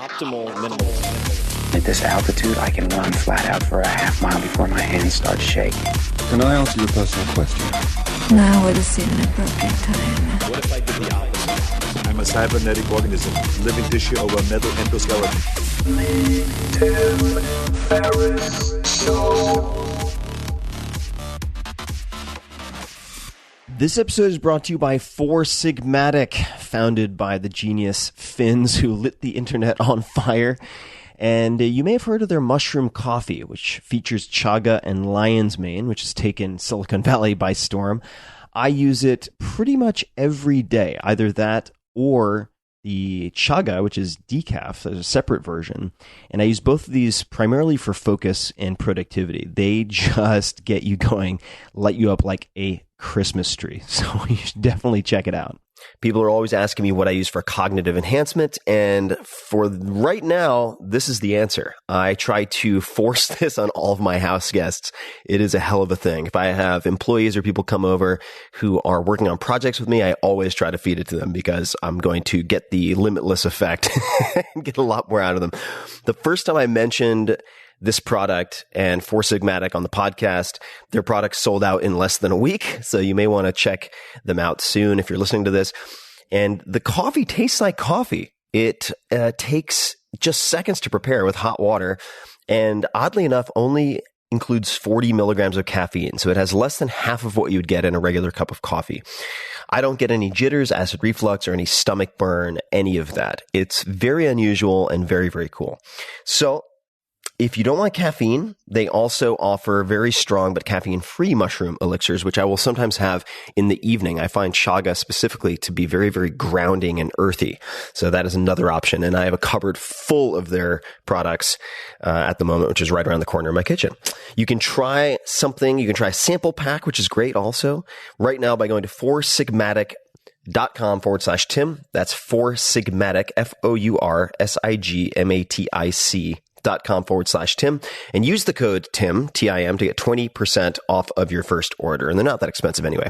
Optimal minimal. At this altitude, I can run flat out for a half mile before my hands start shaking. Can I answer your personal question? Now would seem an appropriate time. What if I did the opposite? I'm a cybernetic organism, living tissue over a metal endoskeleton. Tim Ferriss Show. This episode is brought to you by Four Sigmatic, founded by the genius Finns who lit the internet on fire. And you may have heard of their mushroom coffee, which features chaga and lion's mane, which has taken Silicon Valley by storm. I use it pretty much every day, either that or the chaga, which is decaf. There's a separate version. And I use both of these primarily for focus and productivity. They just get you going, light you up like a Christmas tree. So you should definitely check it out. People are always asking me what I use for cognitive enhancement, and for right now, this is the answer. I try to force this on all of my house guests. It is a hell of a thing. If I have employees or people come over who are working on projects with me, I always try to feed it to them because I'm going to get the limitless effect and get a lot more out of them. The first time I mentioned this product and Four Sigmatic on the podcast, their products sold out in less than a week. So you may want to check them out soon if you're listening to this. And the coffee tastes like coffee. It takes just seconds to prepare with hot water. And oddly enough, only includes 40 milligrams of caffeine. So it has less than half of what you would get in a regular cup of coffee. I don't get any jitters, acid reflux, or any stomach burn, any of that. It's very unusual and very, very cool. So if you don't like caffeine, they also offer very strong but caffeine-free mushroom elixirs, which I will sometimes have in the evening. I find chaga specifically to be very, very grounding and earthy. So that is another option. And I have a cupboard full of their products at the moment, which is right around the corner of my kitchen. You can try something. You can try a sample pack, which is great also, right now by going to foursigmatic.com/Tim. That's Four Sigmatic, FOURSIGMATIC.com/Tim, and use the code TIM, TIM, to get 20% off of your first order. And they're not that expensive anyway.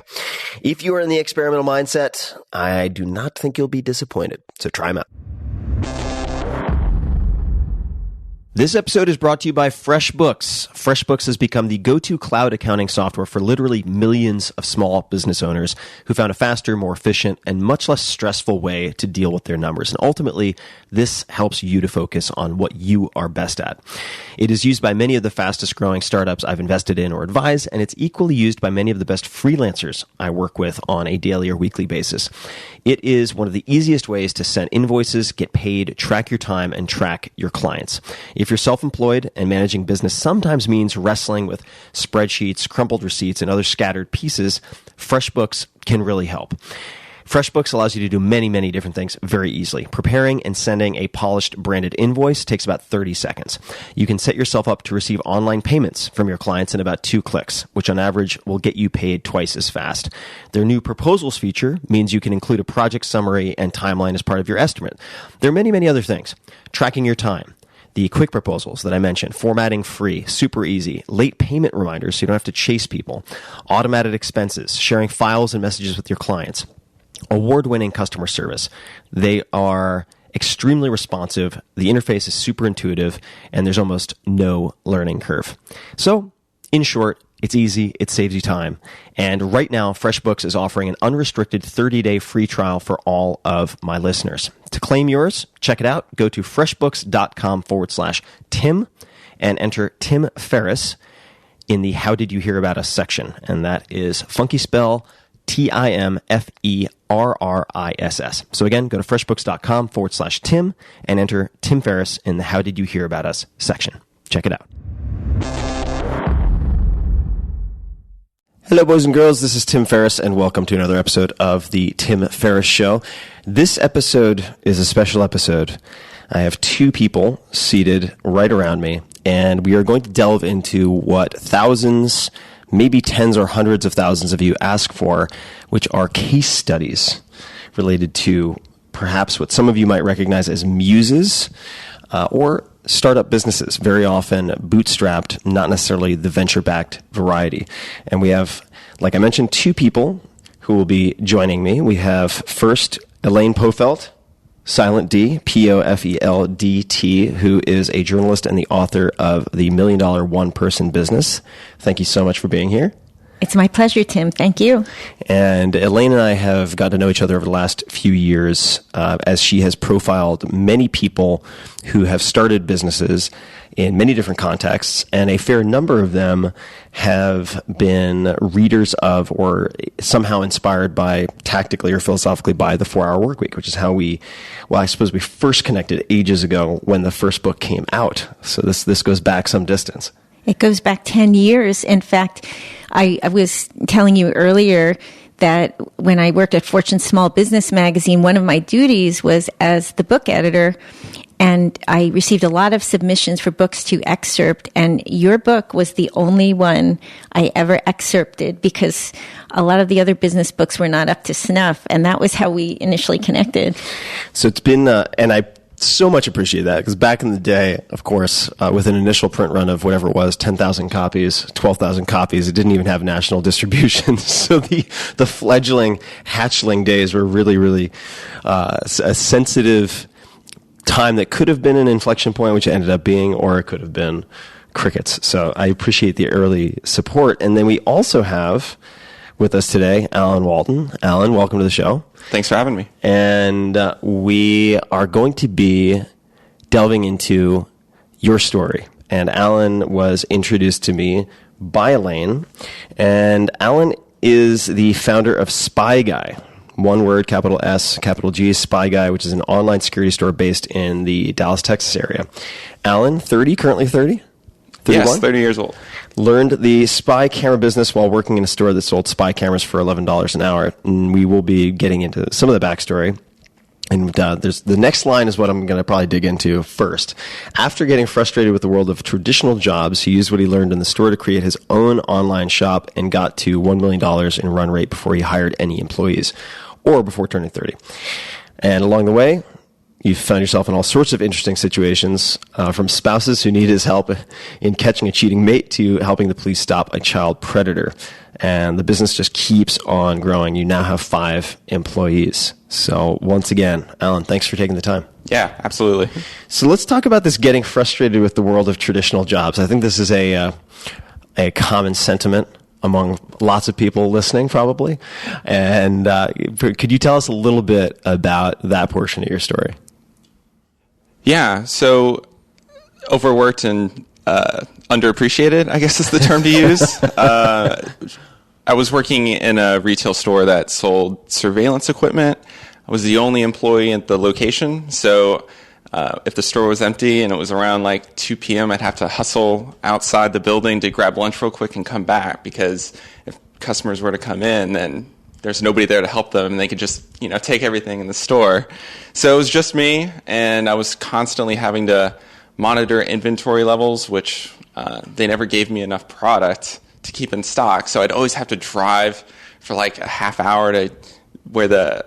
If you are in the experimental mindset, I do not think you'll be disappointed. So try them out. This episode is brought to you by FreshBooks. FreshBooks has become the go-to cloud accounting software for literally millions of small business owners who found a faster, more efficient, and much less stressful way to deal with their numbers. And ultimately, this helps you to focus on what you are best at. It is used by many of the fastest growing startups I've invested in or advised, and it's equally used by many of the best freelancers I work with on a daily or weekly basis. It is one of the easiest ways to send invoices, get paid, track your time, and track your clients. If you're self-employed and managing business sometimes means wrestling with spreadsheets, crumpled receipts, and other scattered pieces, FreshBooks can really help. FreshBooks allows you to do many, many different things very easily. Preparing and sending a polished branded invoice takes about 30 seconds. You can set yourself up to receive online payments from your clients in about 2 clicks, which on average will get you paid twice as fast. Their new proposals feature means you can include a project summary and timeline as part of your estimate. There are many, many other things. Tracking your time. The quick proposals that I mentioned, formatting free, super easy, late payment reminders so you don't have to chase people, automated expenses, sharing files and messages with your clients, award-winning customer service. They are extremely responsive. The interface is super intuitive, and there's almost no learning curve. So, in short, it's easy, it saves you time. And right now, FreshBooks is offering an unrestricted 30-day free trial for all of my listeners. To claim yours, check it out. Go to freshbooks.com/Tim and enter Tim Ferriss in the How Did You Hear About Us section. And that is funky spell TIMFERRISS. So again, go to freshbooks.com/Tim and enter Tim Ferriss in the How Did You Hear About Us section. Check it out. Hello, boys and girls. This is Tim Ferriss, and welcome to another episode of the Tim Ferriss Show. This episode is a special episode. I have 2 people seated right around me, and we are going to delve into what thousands, maybe tens or hundreds of thousands of you ask for, which are case studies related to perhaps what some of you might recognize as muses or startup businesses, very often bootstrapped, not necessarily the venture-backed variety. And we have, like I mentioned, 2 people who will be joining me. We have first Elaine Pofelt, Silent D, P-O-F-E-L-D-T, who is a journalist and the author of The $1 Million One-Person Business. Thank you so much for being here. It's my pleasure, Tim. Thank you. And Elaine and I have got to know each other over the last few years as she has profiled many people who have started businesses in many different contexts, and a fair number of them have been readers of or somehow inspired by, tactically or philosophically, by the 4-Hour Workweek, which is how I suppose we first connected ages ago when the first book came out. So this goes back some distance. It goes back 10 years. In fact, I was telling you earlier that when I worked at Fortune Small Business Magazine, one of my duties was as the book editor, and I received a lot of submissions for books to excerpt, and your book was the only one I ever excerpted because a lot of the other business books were not up to snuff, and that was how we initially connected. So it's been, and I so much appreciate that, because back in the day, of course, with an initial print run of whatever it was, 10,000 copies, 12,000 copies, it didn't even have national distribution. So the fledgling hatchling days were really, really a sensitive time that could have been an inflection point, which it ended up being, or it could have been crickets. So I appreciate the early support. And then we also have with us today Alan Walton. Alan, welcome to the show. Thanks for having me. And we are going to be delving into your story. And Alan was introduced to me by Elaine. And Alan is the founder of SpyGuy. One word, capital S, capital G, SpyGuy, which is an online security store based in the Dallas, Texas area. Alan, 30, currently 30? 31? Yes, 30 years old. Learned the spy camera business while working in a store that sold spy cameras for $11 an hour. And we will be getting into some of the backstory. And there's the next line is what I'm going to probably dig into first. After getting frustrated with the world of traditional jobs, he used what he learned in the store to create his own online shop and got to $1 million in run rate before he hired any employees, or before turning 30. And along the way, you found yourself in all sorts of interesting situations, from spouses who need his help in catching a cheating mate to helping the police stop a child predator. And the business just keeps on growing. You now have 5 employees. So once again, Alan, thanks for taking the time. Yeah, absolutely. So let's talk about this getting frustrated with the world of traditional jobs. I think this is a common sentiment among lots of people listening, probably. And could you tell us a little bit about that portion of your story? Yeah, so overworked and underappreciated, I guess is the term to use. I was working in a retail store that sold surveillance equipment. I was the only employee at the location, so if the store was empty and it was around like 2 p.m., I'd have to hustle outside the building to grab lunch real quick and come back, because if customers were to come in, then there's nobody there to help them, and they could just, take everything in the store. So it was just me, and I was constantly having to monitor inventory levels, which they never gave me enough product to keep in stock. So I'd always have to drive for like a half hour to where the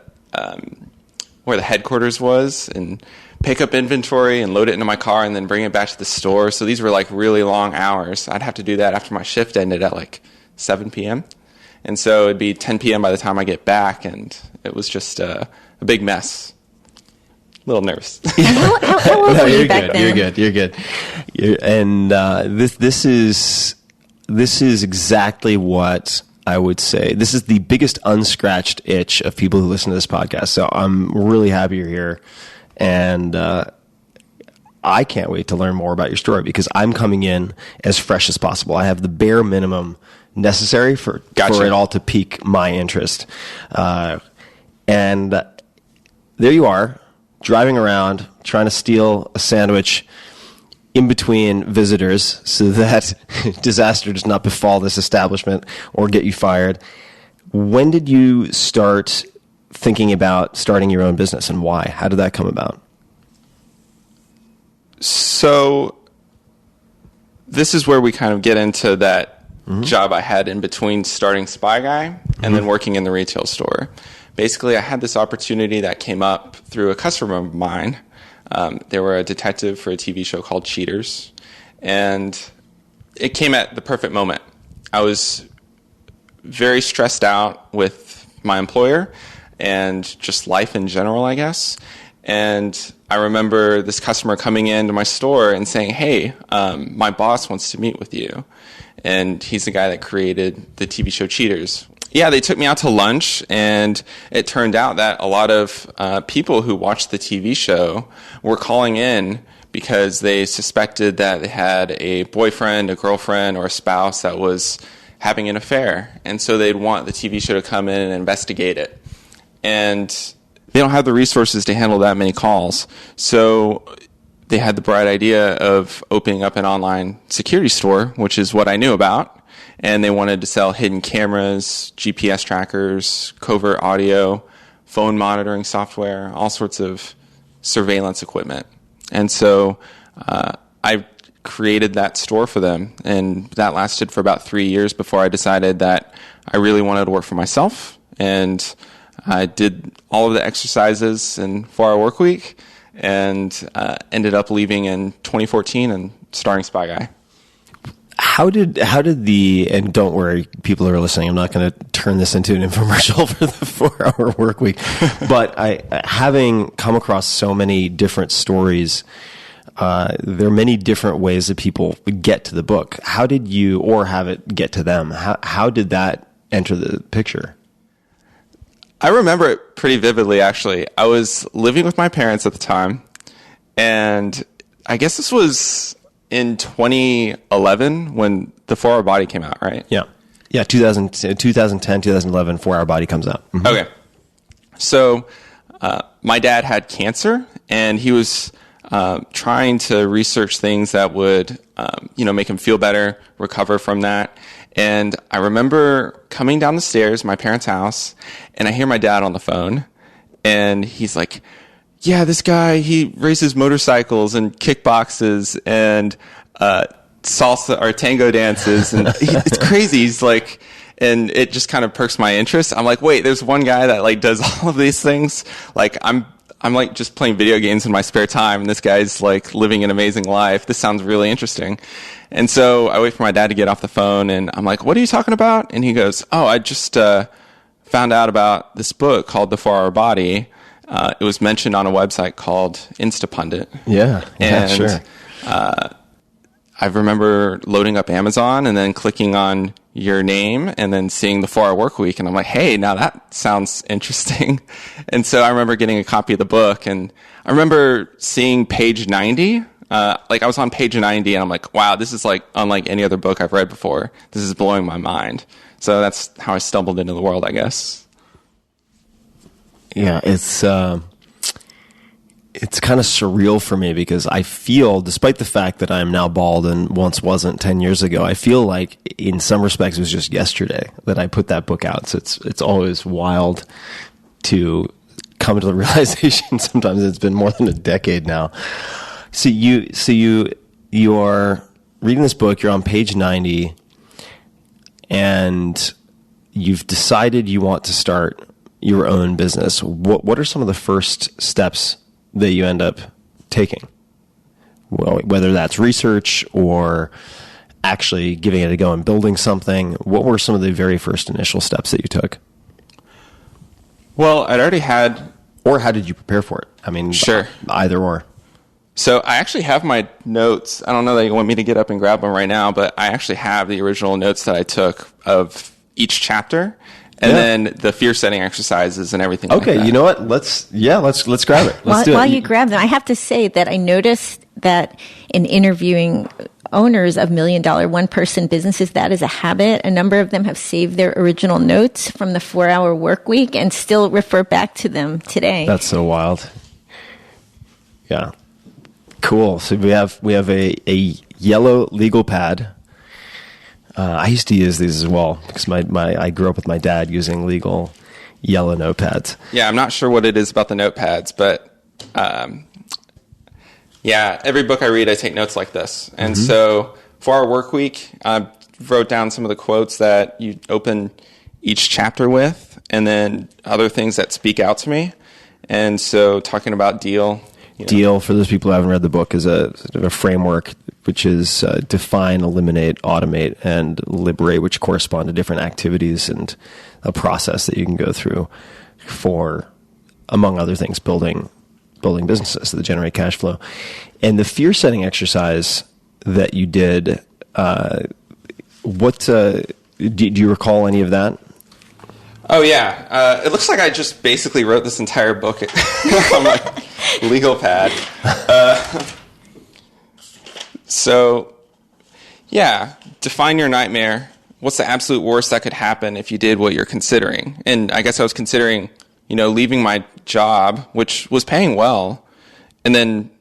headquarters was and pick up inventory and load it into my car and then bring it back to the store. So these were like really long hours. I'd have to do that after my shift ended at like 7 p.m. And so it'd be 10 p.m. by the time I get back, and it was just a big mess. A little nervous. How old were you back then? You're good. And this is exactly what I would say. This is the biggest unscratched itch of people who listen to this podcast. So I'm really happy you're here. And I can't wait to learn more about your story, because I'm coming in as fresh as possible. I have the bare minimum necessary for it all to pique my interest. And there you are, driving around, trying to steal a sandwich in between visitors so that disaster does not befall this establishment or get you fired. When did you start thinking about starting your own business, and why? How did that come about? So this is where we kind of get into that job I had in between starting SpyGuy and then working in the retail store. Basically, I had this opportunity that came up through a customer of mine. They were a detective for a TV show called Cheaters, and it came at the perfect moment. I was very stressed out with my employer and just life in general, I guess. And I remember this customer coming into my store and saying, hey, my boss wants to meet with you. And he's the guy that created the TV show Cheaters. Yeah, they took me out to lunch, and it turned out that a lot of people who watched the TV show were calling in because they suspected that they had a boyfriend, a girlfriend, or a spouse that was having an affair. And so they'd want the TV show to come in and investigate it. And they don't have the resources to handle that many calls. So they had the bright idea of opening up an online security store, which is what I knew about. And they wanted to sell hidden cameras, GPS trackers, covert audio, phone monitoring software, all sorts of surveillance equipment. And so I created that store for them. And that lasted for about 3 years before I decided that I really wanted to work for myself. And I did all of the exercises in 4-Hour Workweek and ended up leaving in 2014 and starting SpyGuy. How did and don't worry, people who are listening, I'm not going to turn this into an infomercial for the 4-Hour Workweek, but having come across so many different stories, there are many different ways that people get to the book. How did you, or have it get to them? How did that enter the picture? I remember it pretty vividly, actually. I was living with my parents at the time, and I guess this was in 2011 when the 4-Hour Body came out, right? Yeah. Yeah, 2010, 2011, 4-Hour Body comes out. Mm-hmm. Okay. So my dad had cancer, and he was trying to research things that would, make him feel better, recover from that. And I remember coming down the stairs, my parents' house, and I hear my dad on the phone, and he's like, yeah, this guy, he races motorcycles and kickboxes and salsa or tango dances, and it's crazy. He's like, and it just kind of perks my interest. I'm like, wait, there's one guy that like does all of these things. Like I'm like just playing video games in my spare time, and this guy's like living an amazing life. This sounds really interesting. And so I wait for my dad to get off the phone, and I'm like, what are you talking about? And he goes, oh, I just found out about this book called The 4-Hour Body. It was mentioned on a website called Instapundit. Yeah, sure. I remember loading up Amazon and then clicking on your name and then seeing the 4-Hour Workweek, and I'm like, hey, now that sounds interesting. And so I remember getting a copy of the book, and I remember seeing page 90. I was on page 90, and I'm like, wow, this is like unlike any other book I've read before. This is blowing my mind. So that's how I stumbled into the world, I guess. Yeah, it's kind of surreal for me because I feel, despite the fact that I'm now bald and once wasn't 10 years ago, I feel like in some respects it was just yesterday that I put that book out. So it's always wild to come to the realization. Sometimes it's been more than a decade now. So you are reading this book. You're on page 90, and you've decided you want to start your own business. What are some of the first steps that you end up taking? Well, whether that's research or actually giving it a go and building something, what were some of the very first initial steps that you took? Well, I'd already had... Or how did you prepare for it? I mean, sure. Either or. So I actually have my notes. I don't know that you want me to get up and grab them right now, but I actually have the original notes that I took of each chapter. And then the fear setting exercises and everything. Okay, like that. You know what? Let's grab it. Let's do it. While you grab them, I have to say that I noticed that in interviewing owners of $1 million one-person businesses, that is a habit. A number of them have saved their original notes from the 4-Hour Workweek and still refer back to them today. That's so wild. Yeah, cool. So we have a yellow legal pad. I used to use these as well because I grew up with my dad using legal yellow notepads. Yeah, I'm not sure what it is about the notepads, but every book I read, I take notes like this. And so for our work week, I wrote down some of the quotes that you open each chapter with, and then other things that speak out to me. And so talking about DEAL. DEAL, for those people who haven't read the book, is a framework which is define, eliminate, automate, and liberate, which correspond to different activities and a process that you can go through for, among other things, building building businesses that generate cash flow. And the fear setting exercise that you did, do you recall any of that? Oh, yeah. It looks like I just basically wrote this entire book on my legal pad. So, yeah, define your nightmare. What's the absolute worst that could happen if you did what you're considering? And I guess I was considering, leaving my job, which was paying well, and then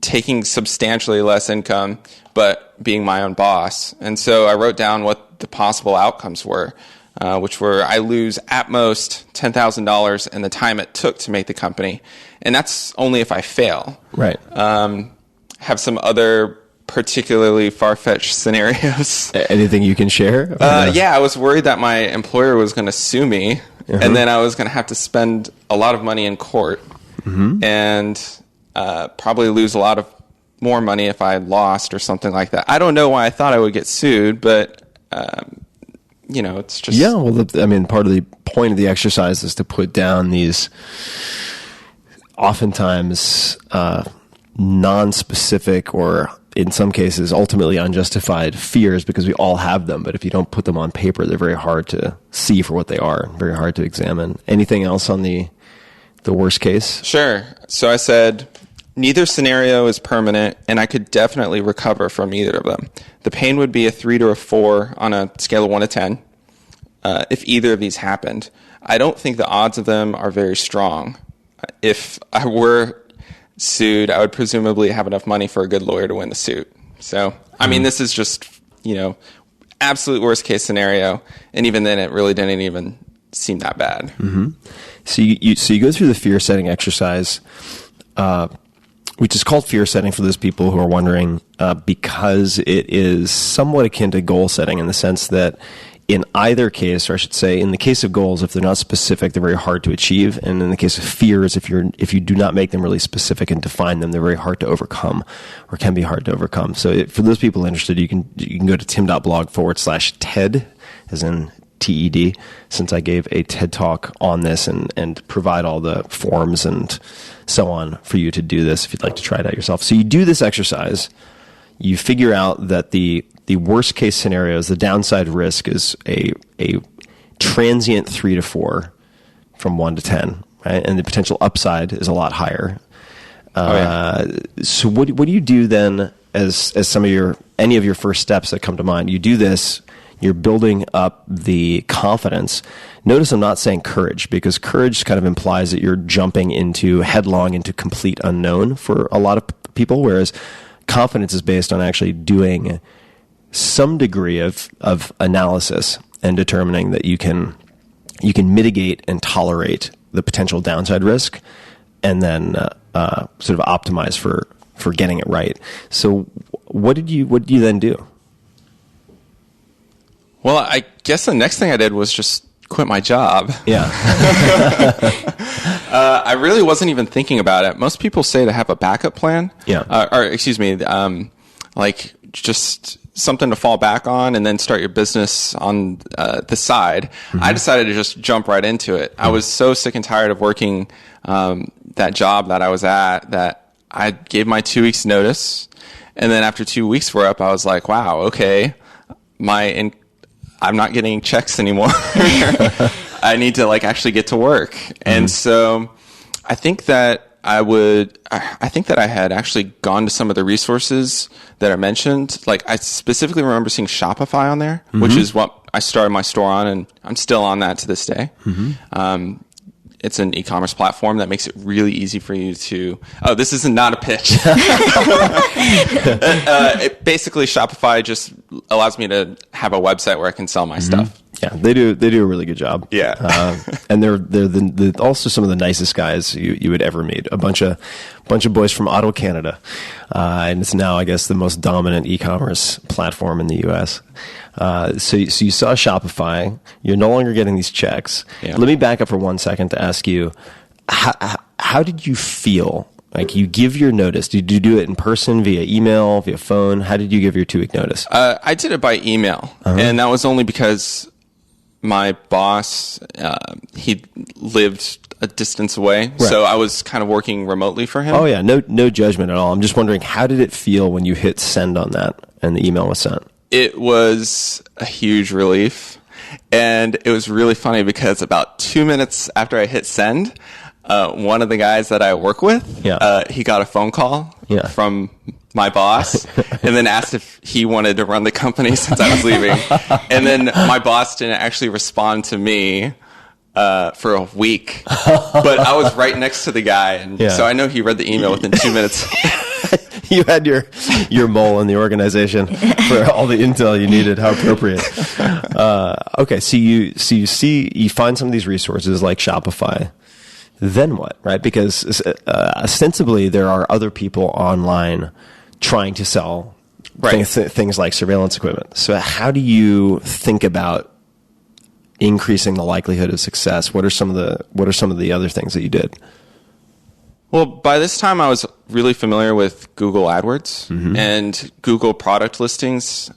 taking substantially less income, but being my own boss. And so I wrote down what the possible outcomes were, which were I lose at most $10,000 in the time it took to make the company. And that's only if I fail. Right. Have some other particularly far-fetched scenarios. Anything you can share? Yeah, I was worried that my employer was going to sue me, and then I was going to have to spend a lot of money in court, and probably lose a lot of more money if I lost or something like that. I don't know why I thought I would get sued, but it's just... Yeah, well, part of the point of the exercise is to put down these oftentimes non-specific or in some cases ultimately unjustified fears, because we all have them, but if you don't put them on paper, they're very hard to see for what they are, very hard to examine. Anything else on the worst case? Sure. So I said, neither scenario is permanent, and I could definitely recover from either of them. The pain would be a 3 to a 4 on a scale of 1 to 10 if either of these happened. I don't think the odds of them are very strong. If I were sued, I would presumably have enough money for a good lawyer to win the suit. So, this is just, absolute worst case scenario. And even then, it really didn't even seem that bad. Mm-hmm. So you go through the fear setting exercise, which is called fear setting for those people who are wondering, because it is somewhat akin to goal setting in the sense that in either case, or I should say, in the case of goals, if they're not specific, they're very hard to achieve. And in the case of fears, if you do not make them really specific and define them, they're very hard to overcome, or can be hard to overcome. So for those people interested, you can go to tim.blog/TED, as in TED, since I gave a TED talk on this and provide all the forms and so on for you to do this if you'd like to try it out yourself. So you do this exercise. You figure out that the worst case scenarios, the downside risk is a transient 3 to 4 from 1 to 10, right? And the potential upside is a lot higher. So what do you do then as any of your first steps that come to mind? You do this, you're building up the confidence. Notice I'm not saying courage, because courage kind of implies that you're jumping headlong into complete unknown for a lot of people, whereas confidence is based on actually doing some degree of analysis and determining that you can mitigate and tolerate the potential downside risk, and then sort of optimize for getting it right. So what did you then do? Well, I guess the next thing I did was just quit my job. Yeah. I really wasn't even thinking about it. Most people say to have a backup plan. Yeah. Or excuse me, like just something to fall back on and then start your business on the side. Mm-hmm. I decided to just jump right into it. I was so sick and tired of working that job that I was at that I gave my 2 weeks notice. And then after 2 weeks were up, I was like, wow, okay, I'm not getting checks anymore. I need to actually get to work. Mm-hmm. And so I think that I had actually gone to some of the resources that are mentioned. I specifically remember seeing Shopify on there, mm-hmm. which is what I started my store on, and I'm still on that to this day. Mm-hmm. It's an e-commerce platform that makes it really easy for you to... Oh, this is not a pitch. Basically, Shopify just allows me to have a website where I can sell my mm-hmm. stuff. Yeah, they do a really good job. Yeah. And they're also some of the nicest guys you would ever meet. A bunch of boys from Ottawa, Canada. And it's now, I guess, the most dominant e-commerce platform in the U.S. So you saw Shopify. You're no longer getting these checks. Yeah. Let me back up for 1 second to ask you, how did you feel? You give your notice. Did you do it in person, via email, via phone? How did you give your 2 week notice? I did it by email. Uh-huh. And that was only because my boss, he lived a distance away, so I was kind of working remotely for him. Oh yeah, no judgment at all. I'm just wondering, how did it feel when you hit send on that and the email was sent? It was a huge relief, and it was really funny because about 2 minutes after I hit send, one of the guys that I work with, he got a phone call from my boss and then asked if he wanted to run the company since I was leaving. And then my boss didn't actually respond to me for a week, but I was right next to the guy, and so I know he read the email within 2 minutes. You had your mole in the organization for all the intel you needed. How appropriate. Okay, so you find some of these resources like Shopify. Then what, right? Because ostensibly there are other people online trying to sell things like surveillance equipment. So how do you think about increasing the likelihood of success? What are some of the other things that you did? Well, by this time I was really familiar with Google AdWords, and Google product listings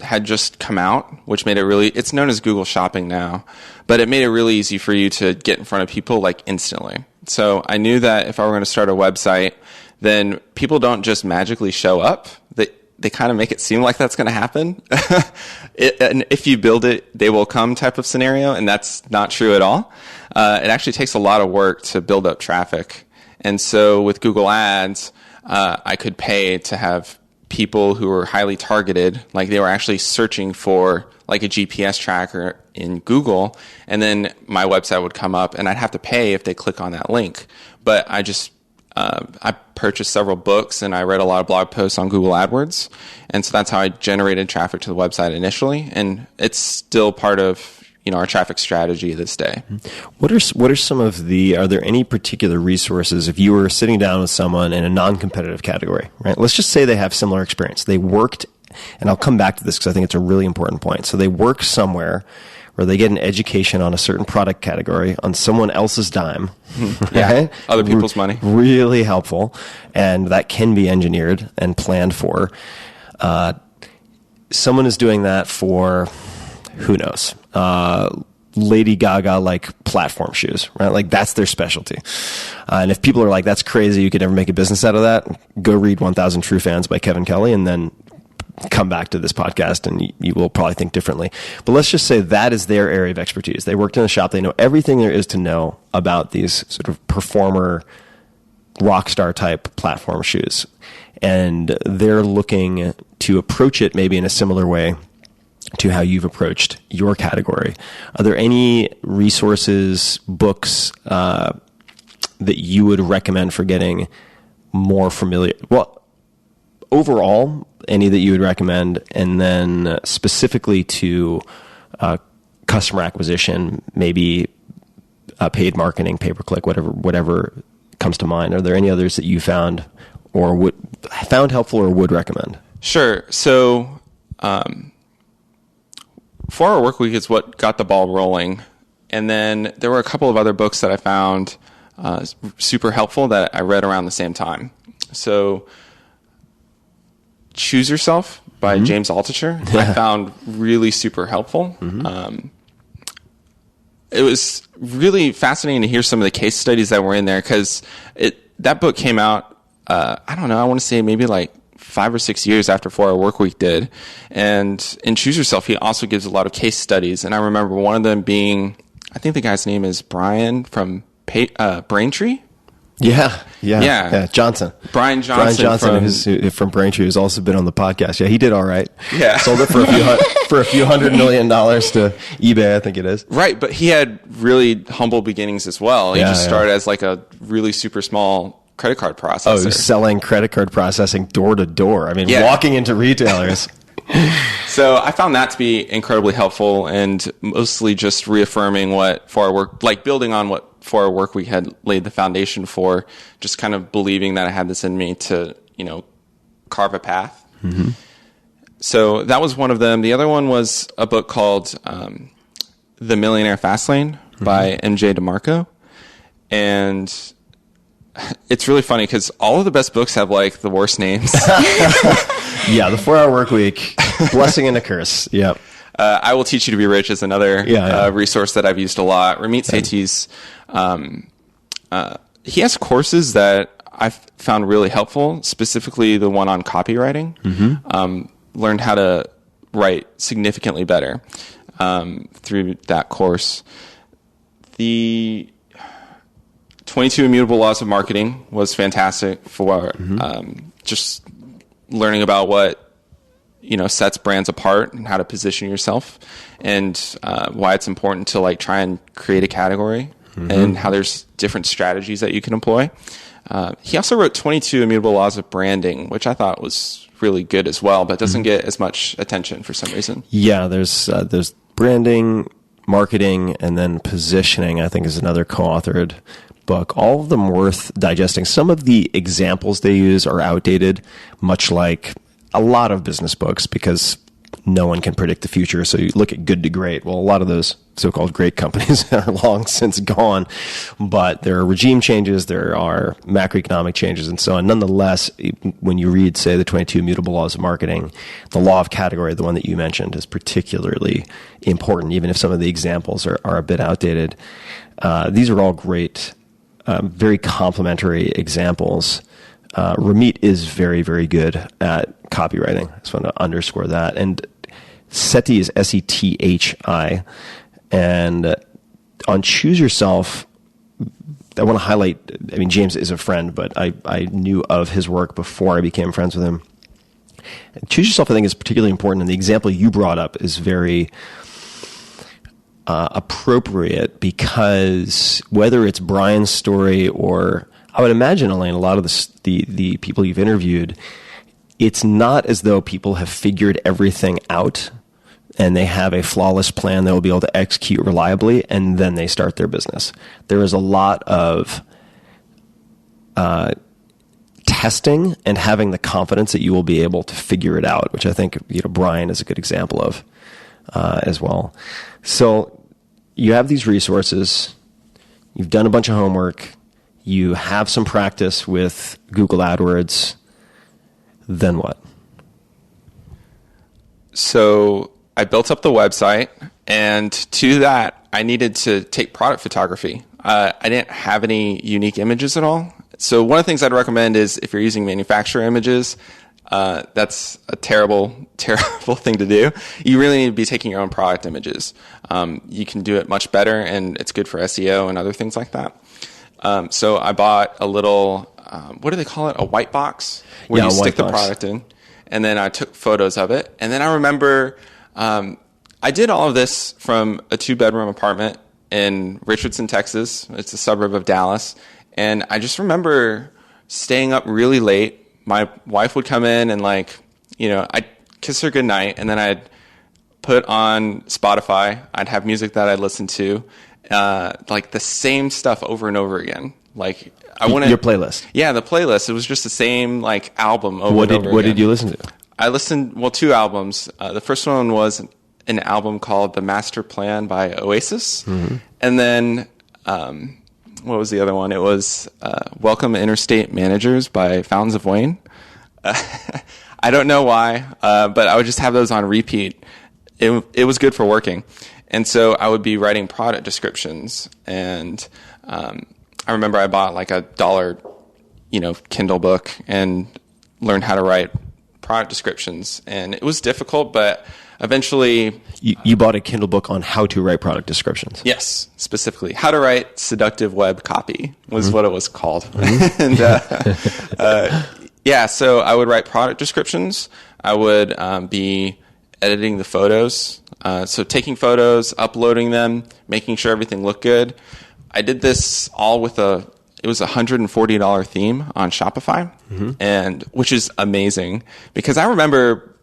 had just come out, which made it it's known as Google Shopping now, but it made it really easy for you to get in front of people like instantly. So I knew that if I were going to start a website, then people don't just magically show up. They kind of make it seem like that's going to happen. And if you build it, they will come type of scenario, and that's not true at all. It actually takes a lot of work to build up traffic. And so with Google Ads, I could pay to have people who were highly targeted, like they were actually searching for like a GPS tracker in Google, and then my website would come up, and I'd have to pay if they click on that link. But I purchased several books, and I read a lot of blog posts on Google AdWords, and so that's how I generated traffic to the website initially, and it's still part of our traffic strategy this day. What are some of are there any particular resources if you were sitting down with someone in a non-competitive category, right? Let's just say they have similar experience. They worked, and I'll come back to this because I think it's a really important point. So they work somewhere where they get an education on a certain product category on someone else's dime. Right? Other people's money. Really helpful. And that can be engineered and planned for. Someone is doing that for, who knows, Lady Gaga like platform shoes, right? Like that's their specialty. And if people are like, that's crazy, you could never make a business out of that, go read 1,000 True Fans by Kevin Kelly and then come back to this podcast and you will probably think differently. But let's just say that is their area of expertise. They worked in a shop. They know everything there is to know about these sort of performer rock star type platform shoes. And they're looking to approach it maybe in a similar way to how you've approached your category. Are there any resources, books that you would recommend for getting more familiar? Well, overall, any that you would recommend, and then specifically to customer acquisition, maybe paid marketing, pay-per-click, whatever comes to mind. Are there any others that you found helpful or would recommend? Sure. So 4-Hour Workweek is what got the ball rolling. And then there were a couple of other books that I found super helpful that I read around the same time. So Choose Yourself by James Altucher, I found really super helpful. It was really fascinating to hear some of the case studies that were in there because that book came out, I don't know, I want to say maybe like 5 or 6 years after 4-Hour Workweek did. And in Choose Yourself, he also gives a lot of case studies. And I remember one of them being, I think the guy's name is Brian from Braintree. Yeah. Johnson. Brian Johnson, who's from Braintree, who's also been on the podcast. Yeah, he did all right. Yeah, sold it for a few $100 million to eBay, I think it is. Right, but he had really humble beginnings as well. He just started as like a really super small credit card processor. Oh, he was selling credit card processing door to door. I mean, walking into retailers. So I found that to be incredibly helpful and mostly just reaffirming what 4-Hour Workweek, like building on what 4-Hour Workweek had laid the foundation for, just kind of believing that I had this in me to, carve a path. So that was one of them. The other one was a book called The Millionaire Fastlane by MJ DeMarco. And it's really funny because all of the best books have like the worst names. Yeah, the 4-Hour Workweek, blessing and a curse. Yep. I Will Teach You to Be Rich is another resource that I've used a lot. Ramit Sethi's, he has courses that I've found really helpful, specifically the one on copywriting. Learned how to write significantly better through that course. The 22 Immutable Laws of Marketing was fantastic for just learning about what sets brands apart and how to position yourself, and why it's important to like try and create a category, and how there's different strategies that you can employ. He also wrote 22 Immutable Laws of Branding, which I thought was really good as well, but doesn't get as much attention for some reason. Yeah, there's branding, marketing, and then positioning, I think, is another co-authored book. All of them worth digesting. Some of the examples they use are outdated, much like a lot of business books, because no one can predict the future. So you look at Good to Great. Well, a lot of those so-called great companies are long since gone, but there are regime changes, there are macroeconomic changes, and so on. Nonetheless, when you read, say, the 22 Immutable Laws of Marketing, the law of category, the one that you mentioned, is particularly important, even if some of the examples are a bit outdated. These are all great, very complementary examples. Ramit is very, very good at copywriting. I just want to underscore that. And Sethi is Sethi. And on Choose Yourself, I want to highlight, I mean, James is a friend, but I knew of his work before I became friends with him. Choose Yourself, I think, is particularly important. And the example you brought up is very appropriate, because whether it's Brian's story or, I would imagine, Elaine, a lot of the people you've interviewed, it's not as though people have figured everything out and they have a flawless plan they will be able to execute reliably, and then they start their business. There is a lot of testing and having the confidence that you will be able to figure it out, which I think Brian is a good example of as well. So you have these resources, you've done a bunch of homework, you have some practice with Google AdWords, then what? So I built up the website, and to that, I needed to take product photography. I didn't have any unique images at all. So one of the things I'd recommend is, if you're using manufacturer images, that's a terrible, terrible thing to do. You really need to be taking your own product images. You can do it much better, and it's good for SEO and other things like that. So I bought a little, what do they call it? A white box, where you stick the product in. And then I took photos of it. And then I remember, I did all of this from a 2-bedroom apartment in Richardson, Texas. It's a suburb of Dallas. And I just remember staying up really late. My wife would come in and I'd kiss her goodnight. And then I'd put on Spotify. I'd have music that I'd listen to. The same stuff over and over again. Your playlist. Yeah, the playlist. It was just the same album over and over again. What did you listen to? I listened, 2 albums. The first one was an album called The Master Plan by Oasis. Mm-hmm. And then, what was the other one? It was Welcome Interstate Managers by Fountains of Wayne. I don't know why, but I would just have those on repeat. It was good for working. And so I would be writing product descriptions, and I remember I bought a $1, Kindle book and learned how to write product descriptions. And it was difficult, but eventually... You bought a Kindle book on how to write product descriptions? Yes, specifically. How to write seductive web copy was what it was called. Mm-hmm. And so I would write product descriptions. I would be editing the photos. So taking photos, uploading them, making sure everything looked good. I did this all with it was a $140 theme on Shopify, and which is amazing, because I remember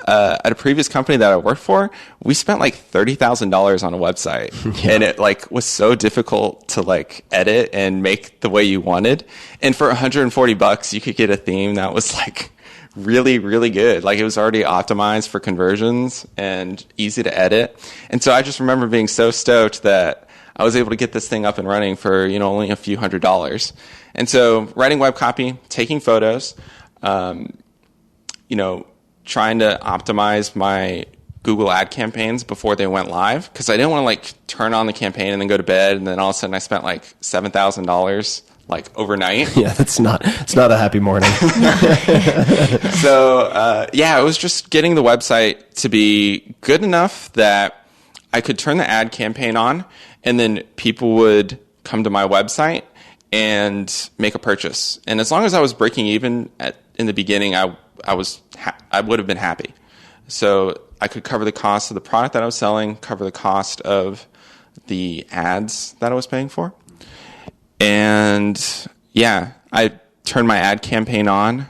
at a previous company that I worked for, we spent $30,000 on a website, and it was so difficult to edit and make the way you wanted. And for $140, you could get a theme that was really, really good. It was already optimized for conversions and easy to edit. And so I just remember being so stoked that I was able to get this thing up and running for, only a few $100s. And so writing web copy, taking photos, trying to optimize my Google ad campaigns before they went live because I didn't want to like turn on the campaign and then go to bed, and then all of a sudden I spent like $7,000 like overnight. Yeah, it's not a happy morning. So it was just getting the website to be good enough that I could turn the ad campaign on, and then people would come to my website and make a purchase. And as long as I was breaking even in the beginning, I would have been happy. So I could cover the cost of the product that I was selling, cover the cost of the ads that I was paying for. And I turned my ad campaign on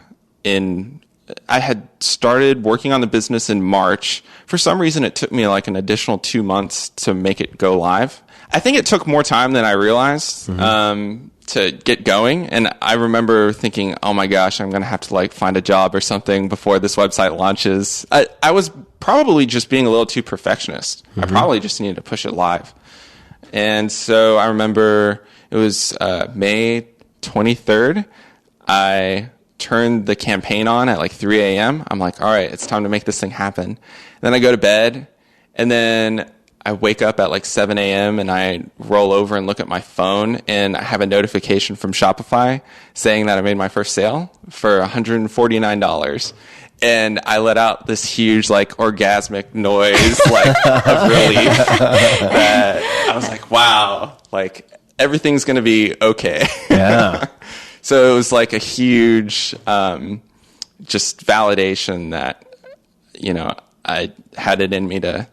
I had started working on the business in March. For some reason, it took me like an additional 2 months to make it go live. I think it took more time than I realized to get going. And I remember thinking, oh my gosh, I'm going to have to like find a job or something before this website launches. I was probably just being a little too perfectionist. I probably just needed to push it live. And so I remember it was May 23rd. I turned the campaign on at like 3 a.m. I'm like, all right, it's time to make this thing happen. And then I go to bed, and then I wake up at like 7 a.m. and I roll over and look at my phone, and I have a notification from Shopify saying that I made my first sale for $149. And I let out this huge, like, orgasmic noise, like, of relief. That I was like, wow, like, everything's going to be okay. Yeah. So it was like a huge, just validation that, I had it in me to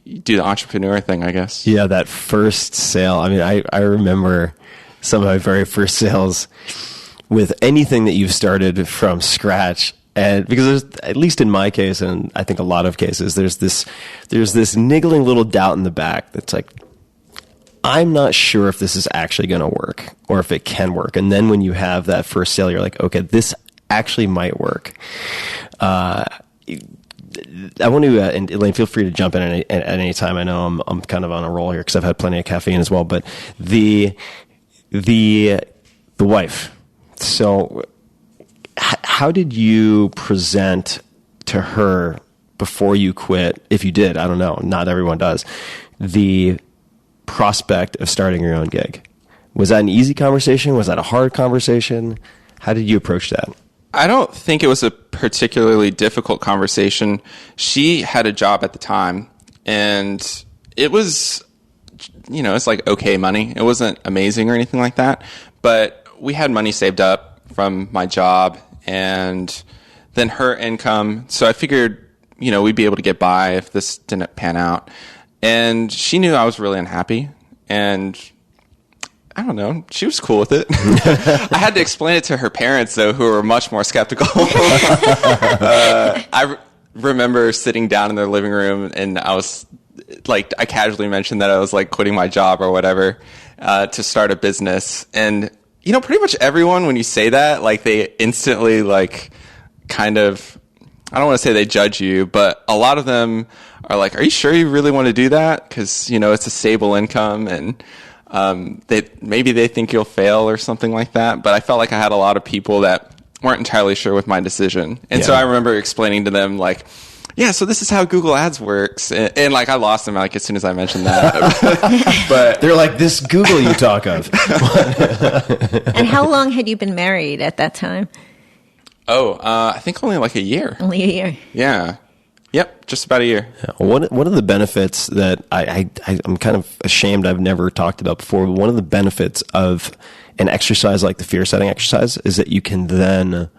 do the entrepreneur thing, I guess. Yeah, that first sale. I mean, I remember some of my very first sales with anything that you've started from scratch. And because there's, at least in my case, and I think a lot of cases, there's this niggling little doubt in the back that's like, I'm not sure if this is actually going to work or if it can work. And then when you have that first sale, you're like, okay, this actually might work. I want to, and Elaine, feel free to jump in at any time. I know I'm kind of on a roll here because I've had plenty of caffeine as well. But the wife. So, how did you present to her before you quit? If you did, I don't know. Not everyone does. The prospect of starting your own gig. Was that an easy conversation? Was that a hard conversation? How did you approach that? I don't think it was a particularly difficult conversation. She had a job at the time, and it was, it's like okay money. It wasn't amazing or anything like that, but we had money saved up from my job and then her income. So I figured, we'd be able to get by if this didn't pan out. And she knew I was really unhappy, and I don't know, she was cool with it. I had to explain it to her parents, though, who were much more skeptical. I remember sitting down in their living room, and I was like, I casually mentioned that I was like quitting my job or whatever to start a business. And, pretty much everyone, when you say that, like they instantly like kind of, I don't want to say they judge you, but a lot of them are like, are you sure you really want to do that? Because, it's a stable income, and maybe they think you'll fail or something like that. But I felt like I had a lot of people that weren't entirely sure with my decision. And so I remember explaining to them, like, yeah, so this is how Google Ads works. And like, I lost them like as soon as I mentioned that. But they're like, this Google you talk of. And how long had you been married at that time? Oh, I think only like a year. Only a year. Yeah. Yep, just about a year. One of the benefits that I'm kind of ashamed I've never talked about before, one of the benefits of an exercise like the fear setting exercise is that you can then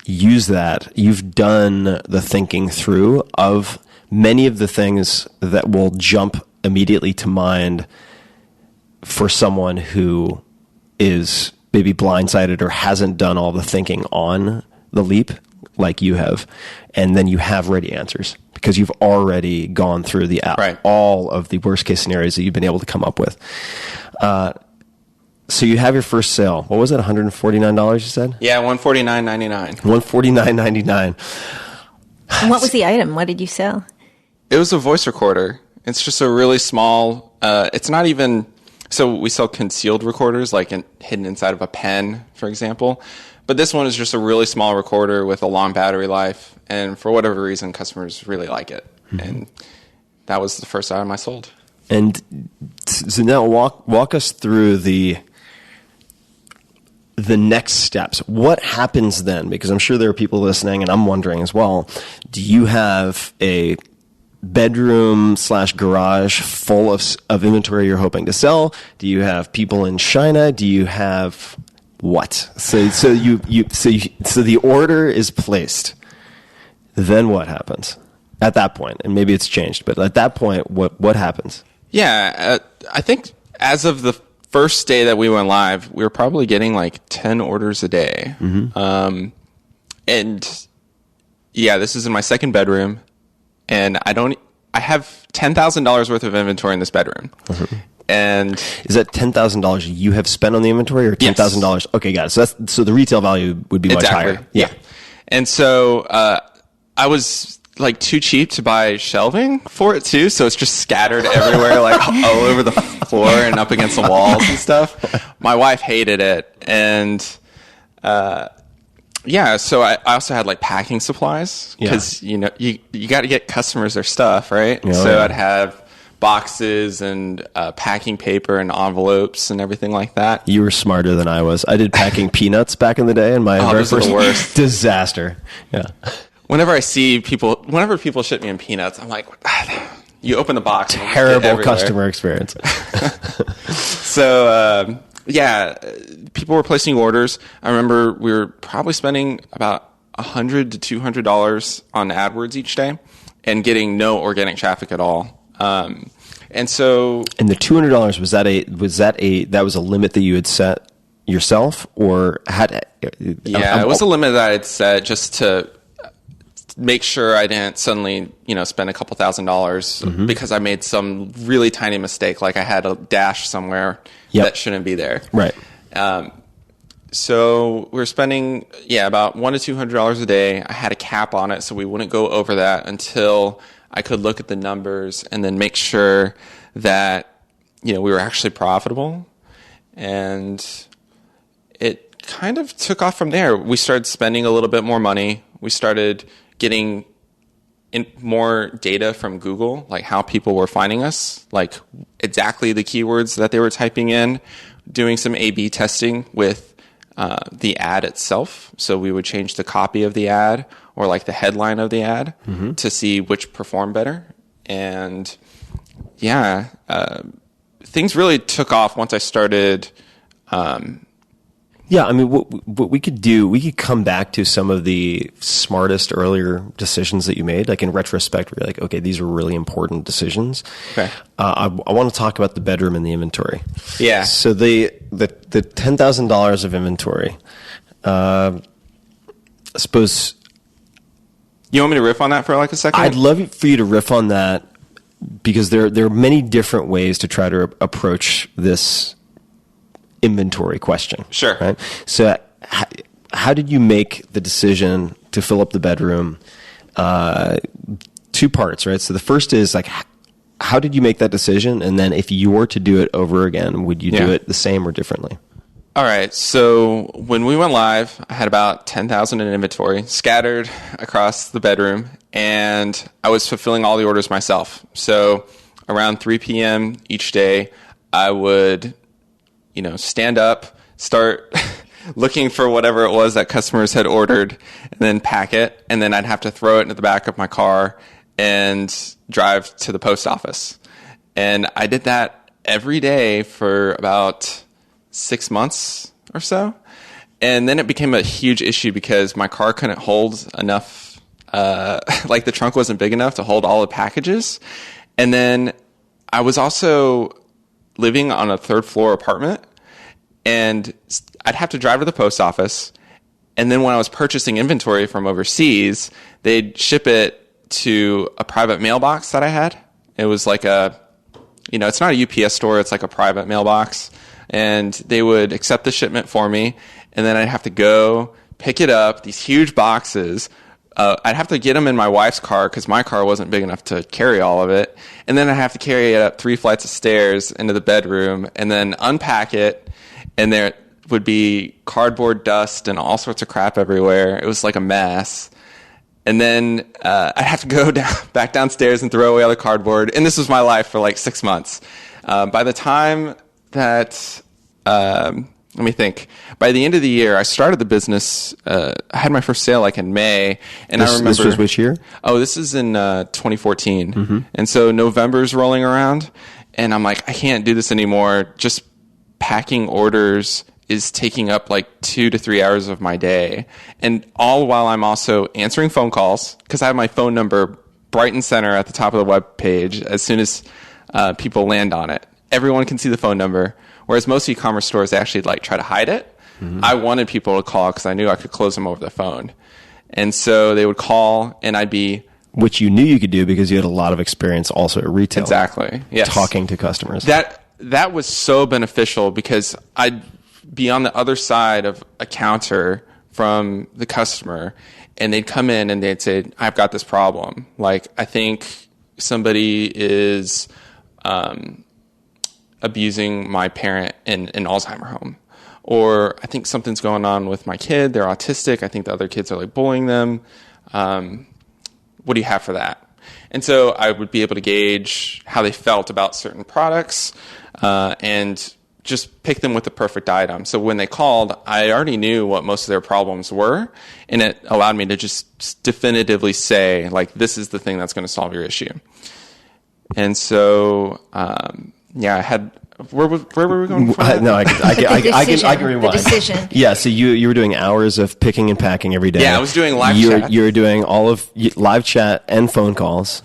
use that. You've done the thinking through of many of the things that will jump immediately to mind for someone who is maybe blindsided or hasn't done all the thinking on the leap like you have, and then you have ready answers because you've already gone through all of the worst case scenarios that you've been able to come up with. So you have your first sale. What was it? $149 you said? Yeah, $149.99. $149.99. And what was the item? What did you sell? It was a voice recorder. It's just a really small, it's not even, so we sell concealed recorders, like hidden inside of a pen, for example. But this one is just a really small recorder with a long battery life, and for whatever reason, customers really like it. And that was the first item I sold. And so now walk us through the next steps. What happens then? Because I'm sure there are people listening, and I'm wondering as well, do you have a bedroom / garage full of inventory you're hoping to sell? Do you have people in China? Do you have what? So the order is placed. Then what happens at that point? And maybe it's changed, but at that point, what happens? Yeah, I think as of the first day that we went live, we were probably getting like 10 orders a day. And yeah, this is in my second bedroom, and I have $10,000 worth of inventory in this bedroom. And is that $10,000 you have spent on the inventory, or $10,000? Yes. Okay, got it. So the retail value would be much higher. Yeah. And so I was like too cheap to buy shelving for it too, so it's just scattered everywhere, like all over the floor and up against the walls and stuff. My wife hated it, and so I also had like packing supplies, because you got to get customers their stuff, right? I'd have boxes and packing paper and envelopes and everything like that. You were smarter than I was. I did packing peanuts back in the day, and my very first the worst disaster. Yeah. Whenever people ship me in peanuts, I'm like, you open the box. Terrible customer experience. So, people were placing orders. I remember we were probably spending about $100 to $200 on AdWords each day and getting no organic traffic at all. And the $200, that was a limit that you had set yourself, or had? It was a limit that I had set just to make sure I didn't suddenly, spend a couple $1,000s because I made some really tiny mistake, like I had a dash somewhere that shouldn't be there. Right. So we were spending, about $100 to $200 a day. I had a cap on it, so we wouldn't go over that until I could look at the numbers and then make sure that, we were actually profitable. And it kind of took off from there. We started spending a little bit more money. We started getting more data from Google, like how people were finding us, like exactly the keywords that they were typing in, doing some A/B testing with the ad itself. So we would change the copy of the ad or like the headline of the ad to see which performed better. And things really took off once I started. What we could do, we could come back to some of the smartest earlier decisions that you made. Like in retrospect, we're like, okay, these were really important decisions. Okay. I want to talk about the bedroom and the inventory. Yeah. So the $10,000 of inventory, I suppose. You want me to riff on that for like a second? I'd love for you to riff on that, because there are many different ways to try to approach this inventory question. Sure. Right? So how did you make the decision to fill up the bedroom? Two parts, right? So the first is like, how did you make that decision? And then if you were to do it over again, would you do it the same or differently? All right. So when we went live, I had about 10,000 in inventory scattered across the bedroom, and I was fulfilling all the orders myself. So around 3 p.m. each day, I would stand up, start looking for whatever it was that customers had ordered, and then pack it. And then I'd have to throw it into the back of my car and drive to the post office. And I did that every day for about 6 months or so. And then it became a huge issue because my car couldn't hold enough, like the trunk wasn't big enough to hold all the packages. And then I was also living on a third floor apartment, and I'd have to drive to the post office. And then when I was purchasing inventory from overseas, they'd ship it to a private mailbox that I had. It was like it's not a UPS store, it's like a private mailbox. And they would accept the shipment for me, and then I'd have to go pick it up, these huge boxes. I'd have to get them in my wife's car because my car wasn't big enough to carry all of it. And then I'd have to carry it up 3 flights of stairs into the bedroom and then unpack it. And there would be cardboard dust and all sorts of crap everywhere. It was like a mess. And then I'd have to go back downstairs and throw away all the cardboard. And this was my life for like 6 months. By the time that, let me think, by the end of the year, I started the business. I had my first sale like in May. And I remember. This was which year? Oh, this is in 2014. And so November's rolling around. And I'm like, I can't do this anymore. Just packing orders is taking up like 2 to 3 hours of my day. And all while I'm also answering phone calls, because I have my phone number bright and center at the top of the web page as soon as people land on it. Everyone can see the phone number, whereas most e-commerce stores actually like try to hide it. I wanted people to call because I knew I could close them over the phone. And so they would call and I'd be... Which you knew you could do because you had a lot of experience also at retail. Exactly, yes. Talking to customers. That was so beneficial because I'd be on the other side of a counter from the customer and they'd come in and they'd say, I've got this problem. Like, I think somebody is abusing my parent in an Alzheimer home. Or I think something's going on with my kid. They're autistic. I think the other kids are like bullying them. What do you have for that? And so I would be able to gauge how they felt about certain products and just pick them with the perfect item. So when they called, I already knew what most of their problems were, and it allowed me to just definitively say, like, this is the thing that's going to solve your issue. And so, I had... Where were we going? No, I can rewind. The decision. Yeah, so you were doing hours of picking and packing every day. Yeah, I was doing live chat. You were doing all of live chat and phone calls.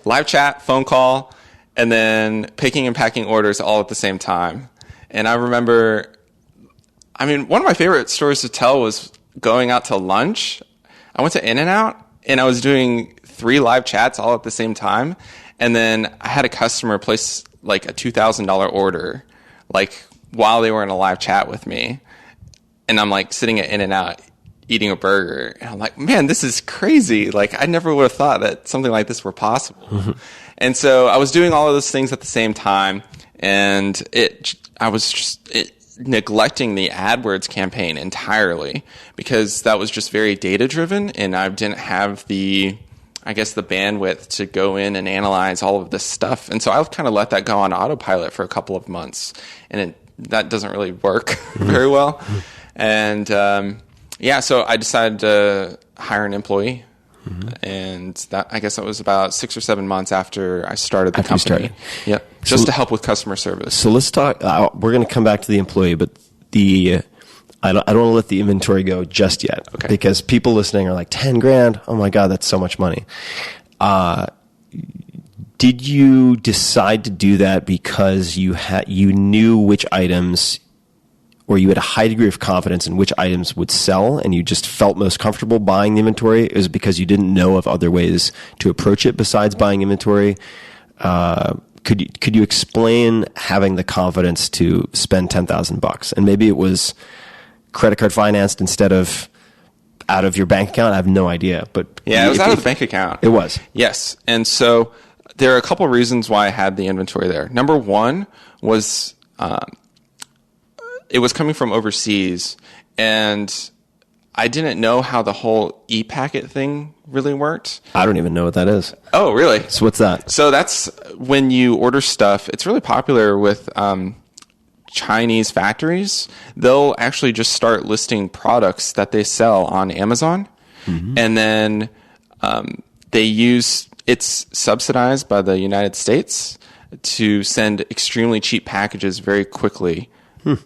Live chat, phone call, and then picking and packing orders all at the same time. And I remember, one of my favorite stories to tell was going out to lunch. I went to In-N-Out, and I was doing 3 live chats all at the same time. And then I had a customer place like a $2,000 order, like while they were in a live chat with me. And I'm like sitting at In-N-Out eating a burger. And I'm like, man, this is crazy. Like, I never would have thought that something like this were possible. And so I was doing all of those things at the same time. And I was neglecting the AdWords campaign entirely because that was just very data driven. And I didn't have the bandwidth to go in and analyze all of this stuff. And so I kind of let that go on autopilot for a couple of months. And that doesn't really work very well. And so I decided to hire an employee. And that was about 6 or 7 months after I started the company. Yeah, just to help with customer service. So let's talk. We're going to come back to the employee, but I don't want to let the inventory go just yet, because people listening are like, $10,000. Oh my God, that's so much money. Did you decide to do that because you knew which items, or you had a high degree of confidence in which items would sell, and you just felt most comfortable buying the inventory? It was because you didn't know of other ways to approach it besides buying inventory? Could you explain having the confidence to spend $10,000? And maybe it was credit card financed instead of out of your bank account. I have no idea, but yeah, it was out of the bank account. It was. Yes. And so there are a couple of reasons why I had the inventory there. Number one was, it was coming from overseas, and I didn't know how the whole e-packet thing really worked. I don't even know what that is. Oh, really? So what's that? So that's when you order stuff. It's really popular with Chinese factories. They'll actually just start listing products that they sell on Amazon, and then it's subsidized by the United States to send extremely cheap packages very quickly.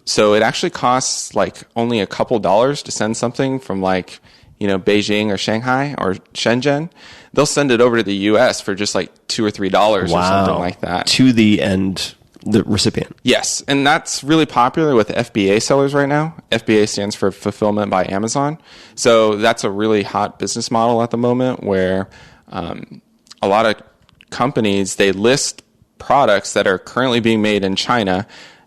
So it actually costs like only a couple dollars to send something from like, Beijing or Shanghai or Shenzhen. They'll send it over to the US for just like $2 or $3 or something like that. To the end, the recipient. Yes. And that's really popular with FBA sellers right now. FBA stands for Fulfillment by Amazon. So that's a really hot business model at the moment where a lot of companies, they list products that are currently being made in China.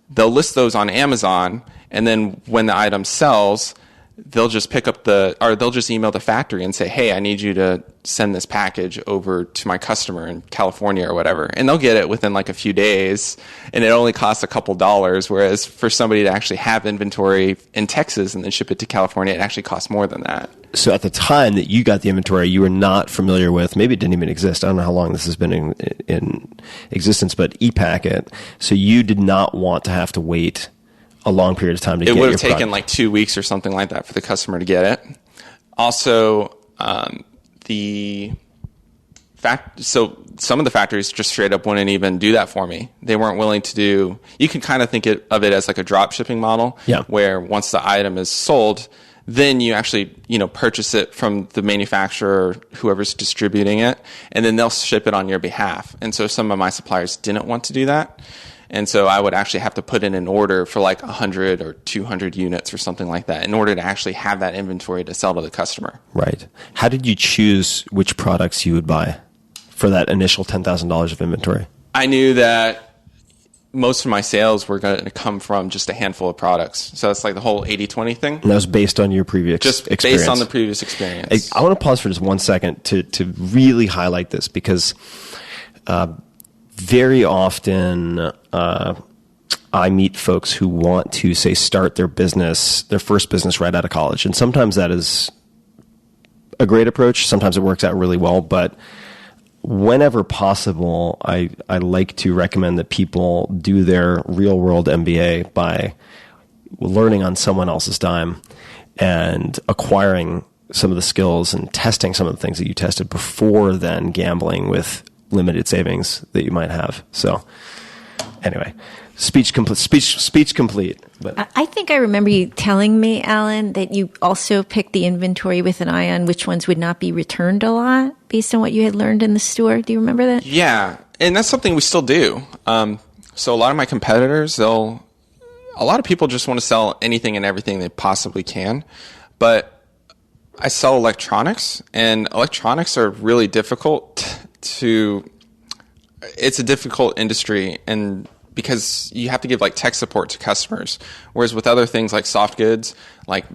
They'll list those on Amazon, and then when the item sells, they'll just they'll just email the factory and say, hey, I need you to send this package over to my customer in California or whatever. And they'll get it within like a few days, and it only costs a couple dollars, whereas for somebody to actually have inventory in Texas and then ship it to California, it actually costs more than that. So at the time that you got the inventory, you were not familiar with, maybe it didn't even exist. I don't know how long this has been in existence, but ePacket. So you did not want to have to wait a long period of time to get your product. It would have taken like 2 weeks or something like that for the customer to get it. Also, so some of the factories just straight up wouldn't even do that for me. They weren't willing to do. You can kind of think of it as like a drop shipping model, where once the item is sold, then you actually purchase it from the manufacturer, whoever's distributing it, and then they'll ship it on your behalf. And so some of my suppliers didn't want to do that. And so I would actually have to put in an order for like 100 or 200 units or something like that in order to actually have that inventory to sell to the customer. Right. How did you choose which products you would buy for that initial $10,000 of inventory? I knew that most of my sales were going to come from just a handful of products. So it's like the whole 80-20 thing. And that was based on your previous experience? Based on the previous experience. I want to pause for just 1 second to really highlight this, because very often I meet folks who want to, say, start their first business right out of college. And sometimes that is a great approach. Sometimes it works out really well. But whenever possible, I like to recommend that people do their real-world MBA by learning on someone else's dime and acquiring some of the skills and testing some of the things that you tested before then gambling with limited savings that you might have. So anyway, speech complete. But I think I remember you telling me, Alan, that you also picked the inventory with an eye on which ones would not be returned a lot based on what you had learned in the store. Do you remember that? Yeah, and that's something we still do. So a lot of my competitors, a lot of people just want to sell anything and everything they possibly can. But I sell electronics, and electronics are really difficult it's a difficult industry, and because you have to give like tech support to customers, whereas with other things like soft goods, like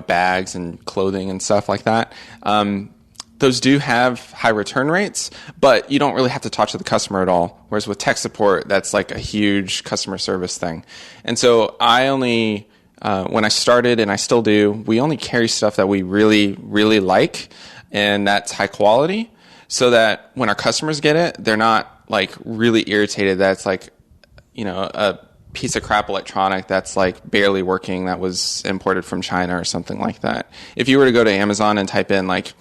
bags and clothing and stuff like that, those do have high return rates, but you don't really have to talk to the customer at all. Whereas with tech support, that's like a huge customer service thing. And so I only, when I started, and I still do, we only carry stuff that we really, really like, and that's high quality, so that when our customers get it, they're not like really irritated that it's like, a piece of crap electronic that's like barely working that was imported from China or something like that. If you were to go to Amazon and type in like,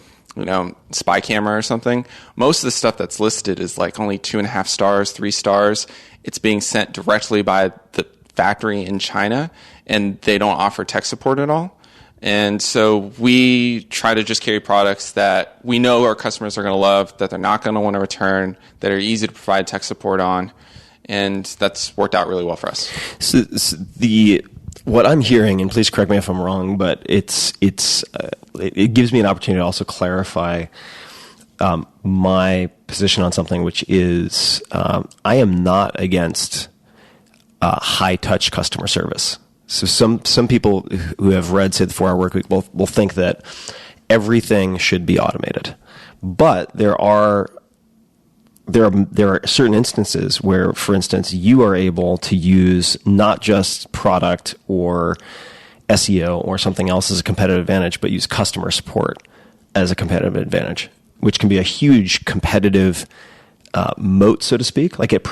spy camera or something, most of the stuff that's listed is like only 2.5 stars, 3 stars. It's being sent directly by the factory in China, and they don't offer tech support at all. And so we try to just carry products that we know our customers are going to love, that they're not going to want to return, that are easy to provide tech support on. And that's worked out really well for us. So what I'm hearing, and please correct me if I'm wrong, but it gives me an opportunity to also clarify my position on something, which is I am not against high touch customer service. So some people who have read, say, the 4-Hour Workweek will think that everything should be automated, but there are certain instances where, for instance, you are able to use not just product or SEO or something else as a competitive advantage, but use customer support as a competitive advantage, which can be a huge competitive moat, so to speak. Like it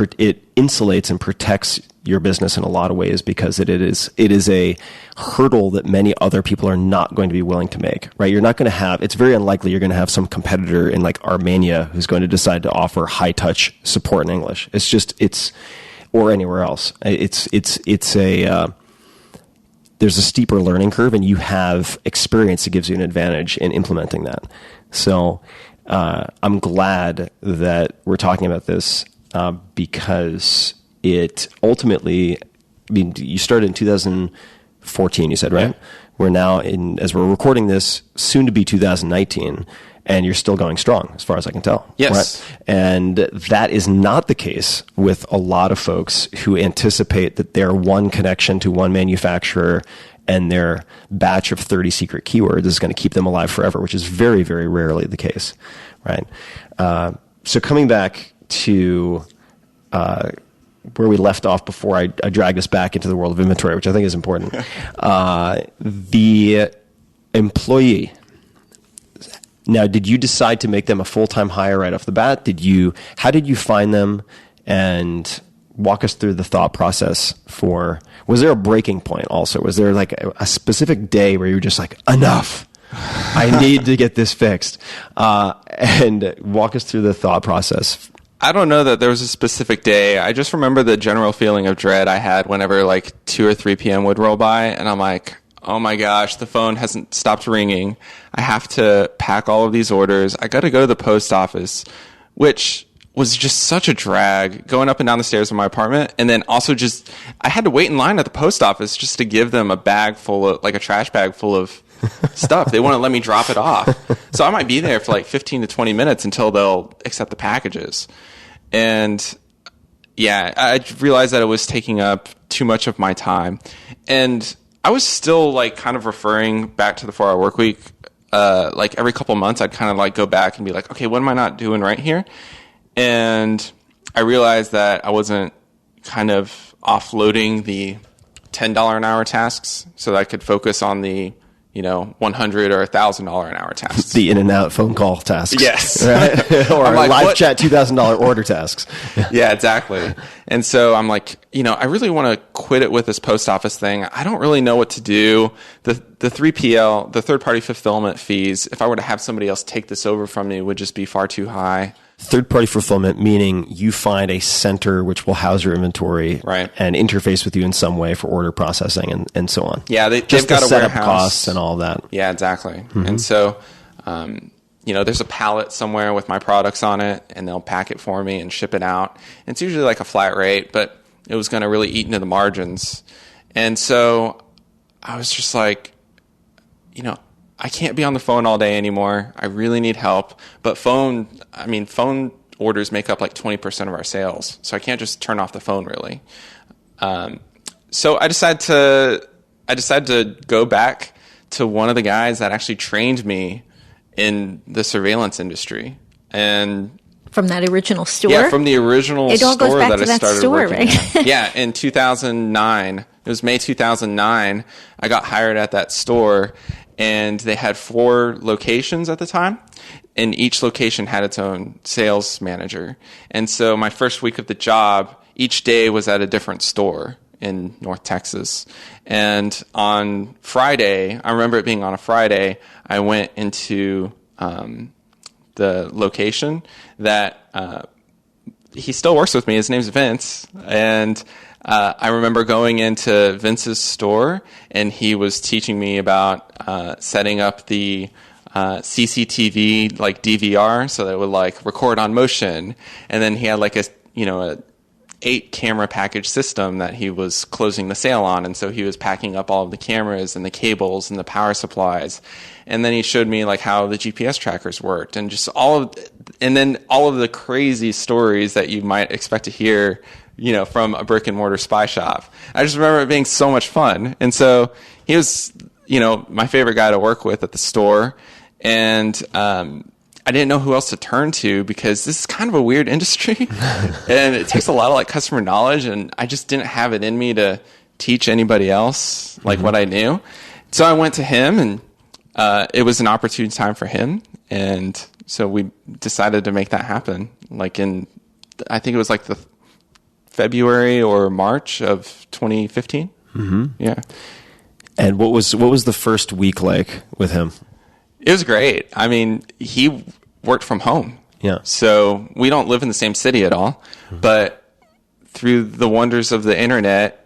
insulates and protects your business in a lot of ways, because it is a hurdle that many other people are not going to be willing to make, right? You're not going to have, it's very unlikely you're going to have some competitor in like Armenia who's going to decide to offer high touch support in English. Or anywhere else. There's a steeper learning curve, and you have experience that gives you an advantage in implementing that. So, I'm glad that we're talking about this, because it ultimately, you started in 2014, you said, right? Yeah. We're now as we're recording this, soon to be 2019, and you're still going strong, as far as I can tell. Yes. Right? And that is not the case with a lot of folks who anticipate that their one connection to one manufacturer and their batch of 30 secret keywords is going to keep them alive forever, which is very, very rarely the case, right? So coming back to where we left off before I dragged us back into the world of inventory, which I think is important. The employee, Now, did you decide to make them a full-time hire right off the bat? How did you find them? And walk us through the thought process was there a breaking point also? Was there like a specific day where you were just like, enough, I need to get this fixed? And walk us through the thought process. I don't know that there was a specific day. I just remember the general feeling of dread I had whenever like 2 or 3 p.m. would roll by, and I'm like, oh my gosh, the phone hasn't stopped ringing. I have to pack all of these orders. I got to go to the post office, which was just such a drag, going up and down the stairs of my apartment. And then also I had to wait in line at the post office just to give them a bag full of, like a trash bag full of stuff. They wouldn't let me drop it off. So I might be there for like 15 to 20 minutes until they'll accept the packages. And yeah, I realized that it was taking up too much of my time. And I was still like kind of referring back to the 4-hour work week. Like every couple months, I'd kind of like go back and be like, okay, what am I not doing right here? And I realized that I wasn't kind of offloading the $10 an hour tasks so that I could focus on the, $100 or $1,000 an hour tasks. The in and out phone call tasks. Yes. Right? Or like, live chat $2,000 order tasks. Yeah, exactly. And so I'm like, I really want to quit it with this post office thing. I don't really know what to do. The 3PL, the third party fulfillment fees, if I were to have somebody else take this over from me, would just be far too high. Third-party fulfillment, meaning you find a center which will house your inventory, right, and interface with you in some way for order processing and so on. Yeah, they've got the a setup warehouse, costs and all that. Yeah, exactly. Mm-hmm. And so, there's a pallet somewhere with my products on it, and they'll pack it for me and ship it out. And it's usually like a flat rate, but it was going to really eat into the margins. And so I was just like, I can't be on the phone all day anymore. I really need help. But phone orders make up like 20% of our sales. So I can't just turn off the phone really. So I decided to go back to one of the guys that actually trained me in the surveillance industry. And from that original store? Yeah, from the original store. It all goes back that to I that started store, working right? at. Yeah, in 2009. It was May 2009. I got hired at that store. And they had 4 locations at the time, and each location had its own sales manager. And so my first week of the job, each day was at a different store in North Texas. And on Friday, I remember it being on a Friday, I went into the location that he still works with me. His name's Vince. And I remember going into Vince's store, and he was teaching me about setting up the CCTV like DVR, so that it would like record on motion. And then he had like a 8 camera package system that he was closing the sale on, and so he was packing up all of the cameras and the cables and the power supplies. And then he showed me like how the GPS trackers worked, and just all of the crazy stories that you might expect to hear from a brick and mortar spy shop. I just remember it being so much fun. And so he was, my favorite guy to work with at the store. And I didn't know who else to turn to because this is kind of a weird industry. And it takes a lot of like customer knowledge. And I just didn't have it in me to teach anybody else like what I knew. So I went to him, and it was an opportune time for him. And so we decided to make that happen. Like I think it was like the February or March of 2015. Mm-hmm. Yeah. And what was the first week like with him? It was great. I mean, he worked from home. Yeah. So we don't live in the same city at all, but through the wonders of the internet,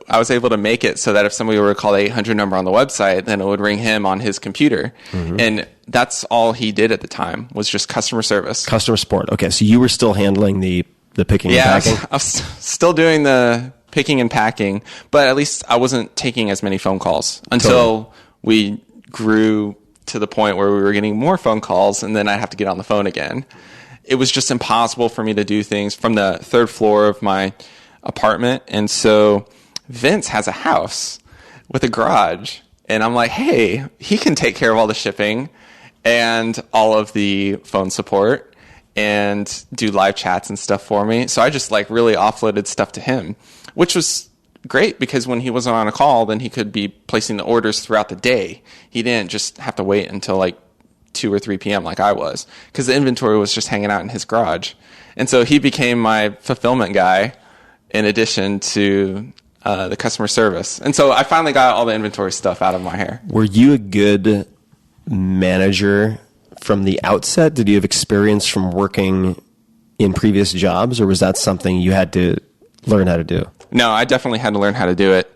I was able to make it so that if somebody were to call the 800 number on the website, then it would ring him on his computer. Mm-hmm. And that's all he did at the time, was just customer service. Customer support. Okay. So you were still handling the picking and packing? I was still doing the picking and packing, but at least I wasn't taking as many phone calls until we grew to the point where we were getting more phone calls, and then I'd have to get on the phone again. It was just impossible for me to do things from the 3rd floor of my apartment. And so Vince has a house with a garage, and I'm like, hey, he can take care of all the shipping and all of the phone support and do live chats and stuff for me. So I just like really offloaded stuff to him, which was great because when he wasn't on a call, then he could be placing the orders throughout the day. He didn't just have to wait until like 2 or 3 p.m. like I was, because the inventory was just hanging out in his garage. And so he became my fulfillment guy in addition to the customer service. And so I finally got all the inventory stuff out of my hair. Were you a good manager from the outset? Did you have experience from working in previous jobs, or was that something you had to learn how to do? No, I definitely had to learn how to do it.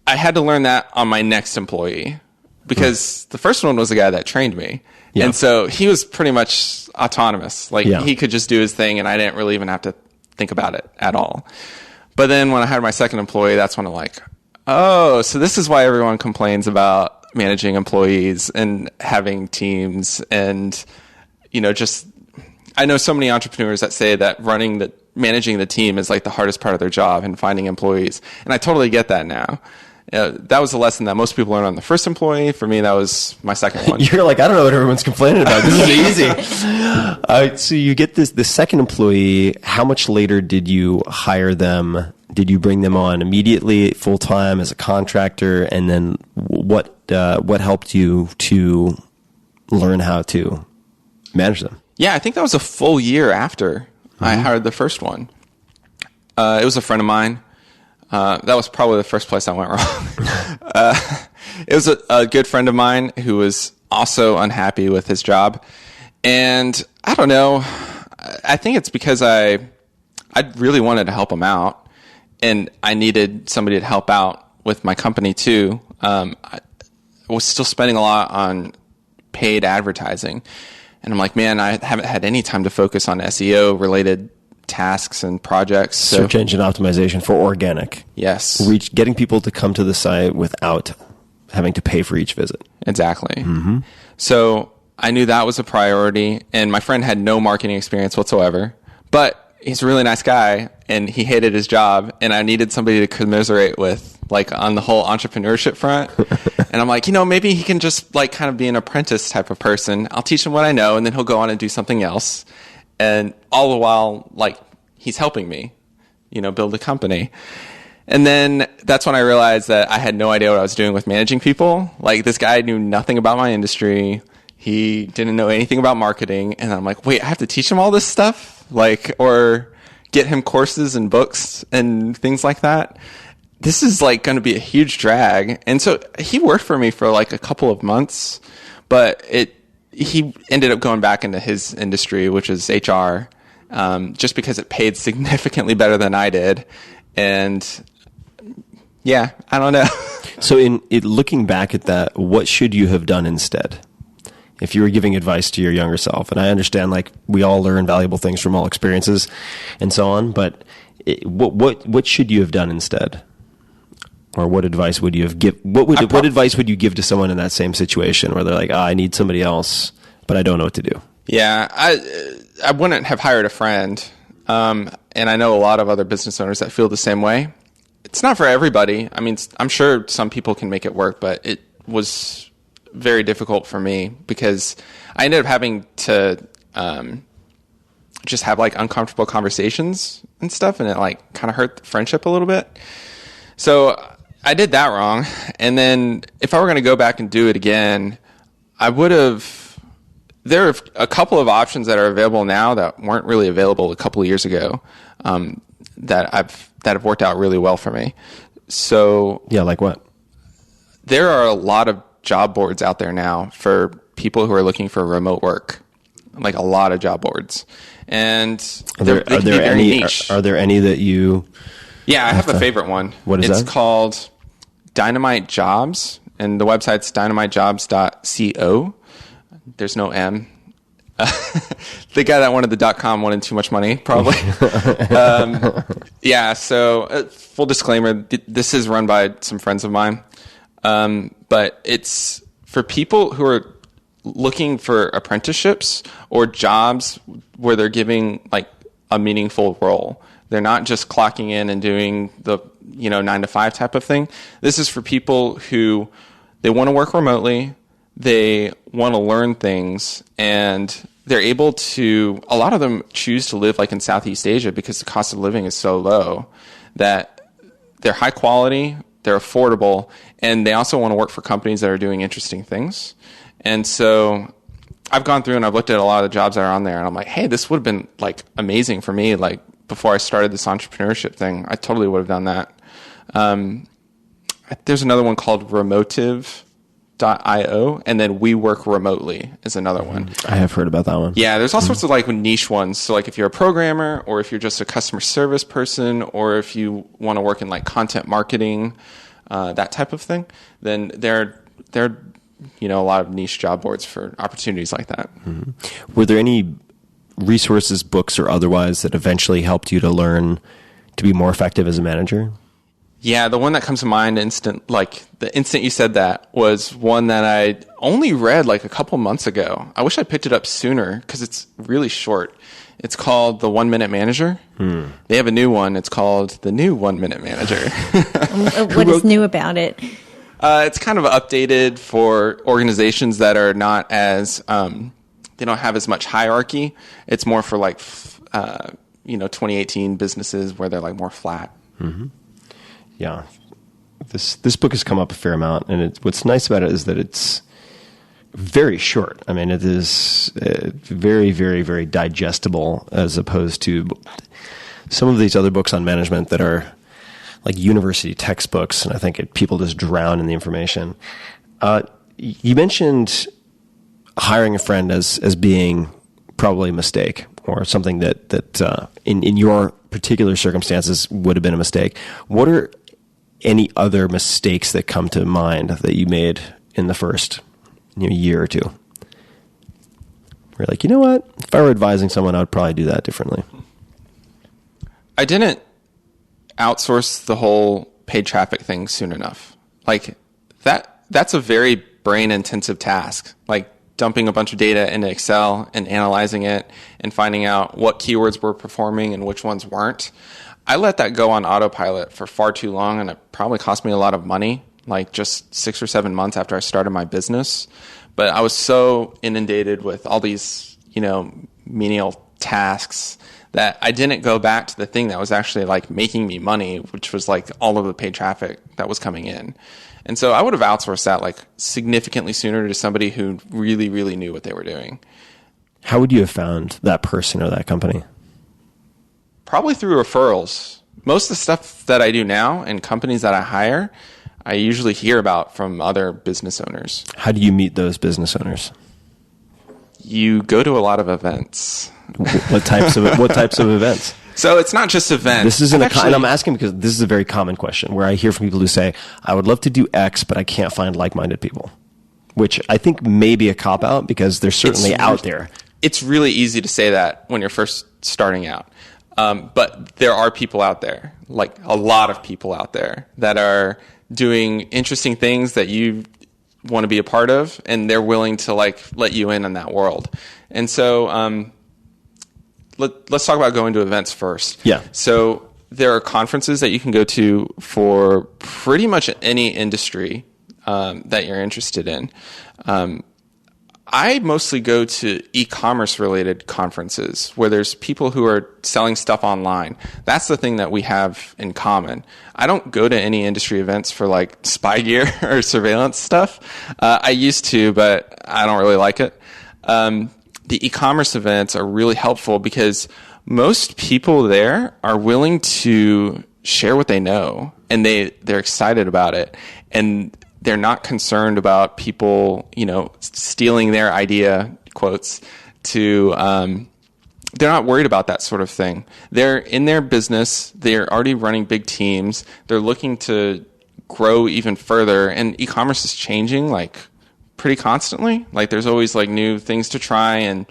I had to learn that on my next employee, because the first one was the guy that trained me. Yeah. And so he was pretty much autonomous. Like he could just do his thing, and I didn't really even have to think about it at all. But then when I hired my second employee, that's when I'm like, oh, so this is why everyone complains about managing employees and having teams. And, just, I know so many entrepreneurs that say that managing the team is like the hardest part of their job, and finding employees. And I totally get that now. That was a lesson that most people learn on the first employee. For me, that was my second one. You're like, I don't know what everyone's complaining about. This is easy. So you get the second employee. How much later did you hire them? Did you bring them on immediately, full time as a contractor? And then what helped you to learn how to manage them? Yeah, I think that was a full year after I hired the first one. It was a friend of mine. That was probably the first place I went wrong. It was a good friend of mine who was also unhappy with his job. And I don't know, I think it's because I really wanted to help him out, and I needed somebody to help out with my company too. I was still spending a lot on paid advertising. And I'm like, man, I haven't had any time to focus on SEO related tasks and projects. Search engine optimization for organic. Yes. Getting people to come to the site without having to pay for each visit. Exactly. Mm-hmm. So I knew that was a priority, and my friend had no marketing experience whatsoever, but he's a really nice guy, and he hated his job, and I needed somebody to commiserate with, like, on the whole entrepreneurship front. And I'm like, maybe he can just like kind of be an apprentice type of person. I'll teach him what I know, and then he'll go on and do something else. And all the while, like, he's helping me, build a company. And then that's when I realized that I had no idea what I was doing with managing people. Like, this guy knew nothing about my industry. He didn't know anything about marketing. And I'm like, wait, I have to teach him all this stuff? Like, or get him courses and books and things like that. This is like going to be a huge drag. And so he worked for me for like a couple of months, but he ended up going back into his industry, which is HR, just because it paid significantly better than I did. And yeah, I don't know. So in looking back at that, what should you have done instead? If you were giving advice to your younger self, and I understand, like, we all learn valuable things from all experiences and so on, but what should you have done instead? Or what advice would you have what advice would you give to someone in that same situation where they're like, I need somebody else, but I don't know what to do? Yeah, I wouldn't have hired a friend. And I know a lot of other business owners that feel the same way. It's not for everybody. I mean, I'm sure some people can make it work, but it was very difficult for me because I ended up having to just have like uncomfortable conversations and stuff, and it like kind of hurt the friendship a little bit. So I did that wrong. And then if I were going to go back and do it again, there are a couple of options that are available now that weren't really available a couple of years ago, that have worked out really well for me. So yeah, like what? There are a lot of job boards out there now for people who are looking for remote work, like a lot of job boards. And are there any that you? Yeah, I have a favorite one. What is that? It's called Dynamite Jobs, and the website's dynamitejobs.co. There's no M. The guy that wanted the .com wanted too much money, probably. Yeah, so full disclaimer, this is run by some friends of mine. But it's for people who are looking for apprenticeships or jobs where they're giving like a meaningful role. They're not just clocking in and doing the 9 to 5 type of thing. This is for people who they want to work remotely, they want to learn things, and they're able to. A lot of them choose to live like in Southeast Asia because the cost of living is so low that they're high quality, they're affordable, and they also want to work for companies that are doing interesting things. And so I've gone through and I've looked at a lot of the jobs that are on there, and I'm like, hey, this would have been like amazing for me. Like before I started this entrepreneurship thing, I totally would have done that. There's another one called Remotive.io, and then We Work Remotely is another one. I have heard about that one. Yeah, there's all sorts of like niche ones. So like if you're a programmer, or if you're just a customer service person, or if you want to work in like content marketing, that type of thing, then there are a lot of niche job boards for opportunities like that. Mm-hmm. Were there any resources, books or otherwise, that eventually helped you to learn to be more effective as a manager? Yeah, the one that comes to mind the instant you said that was one that I only read like a couple months ago. I wish I picked it up sooner because it's really short. It's called The 1 Minute Manager. They have a new one. It's called The New 1 Minute Manager. What is new about it? It's kind of updated for organizations that are not as, they don't have as much hierarchy. It's more for like, 2018 businesses where they're like more flat. Mm-hmm. Yeah. This book has come up a fair amount, and what's nice about it is that it's very short. I mean, it is very, very, very digestible as opposed to some of these other books on management that are like university textbooks, and I think people just drown in the information. You mentioned hiring a friend as being probably a mistake, or something that in your particular circumstances would have been a mistake. What are any other mistakes that come to mind that you made in the first year or two? We're like, you know what? If I were advising someone, I would probably do that differently. I didn't outsource the whole paid traffic thing soon enough. Like that's a very brain intensive task. Like dumping a bunch of data into Excel and analyzing it and finding out what keywords were performing and which ones weren't. I let that go on autopilot for far too long, and it probably cost me a lot of money, like just 6 or 7 months after I started my business. But I was so inundated with all these, menial tasks that I didn't go back to the thing that was actually like making me money, which was like all of the paid traffic that was coming in. And so I would have outsourced that like significantly sooner to somebody who really, really knew what they were doing. How would you have found that person or that company? Probably through referrals. Most of the stuff that I do now and companies that I hire, I usually hear about from other business owners. How do you meet those business owners? You go to a lot of events. What types of events? So it's not just events. This isn't and I'm asking because this is a very common question where I hear from people who say, I would love to do X, but I can't find like-minded people, which I think may be a cop-out because they're certainly out there. It's really easy to say that when you're first starting out. But there are people out there, like a lot of people out there that are doing interesting things that you want to be a part of, and they're willing to like let you in on that world. And so let's talk about going to events first. Yeah. So there are conferences that you can go to for pretty much any industry that you're interested in. I mostly go to e-commerce related conferences where there's people who are selling stuff online. That's the thing that we have in common. I don't go to any industry events for like spy gear or surveillance stuff. I used to, but I don't really like it. The e-commerce events are really helpful because most people there are willing to share what they know, and they're excited about it. And they're not concerned about people, stealing their idea, quotes, to, they're not worried about that sort of thing. They're in their business. They're already running big teams. They're looking to grow even further. And e-commerce is changing like pretty constantly. Like there's always like new things to try, and,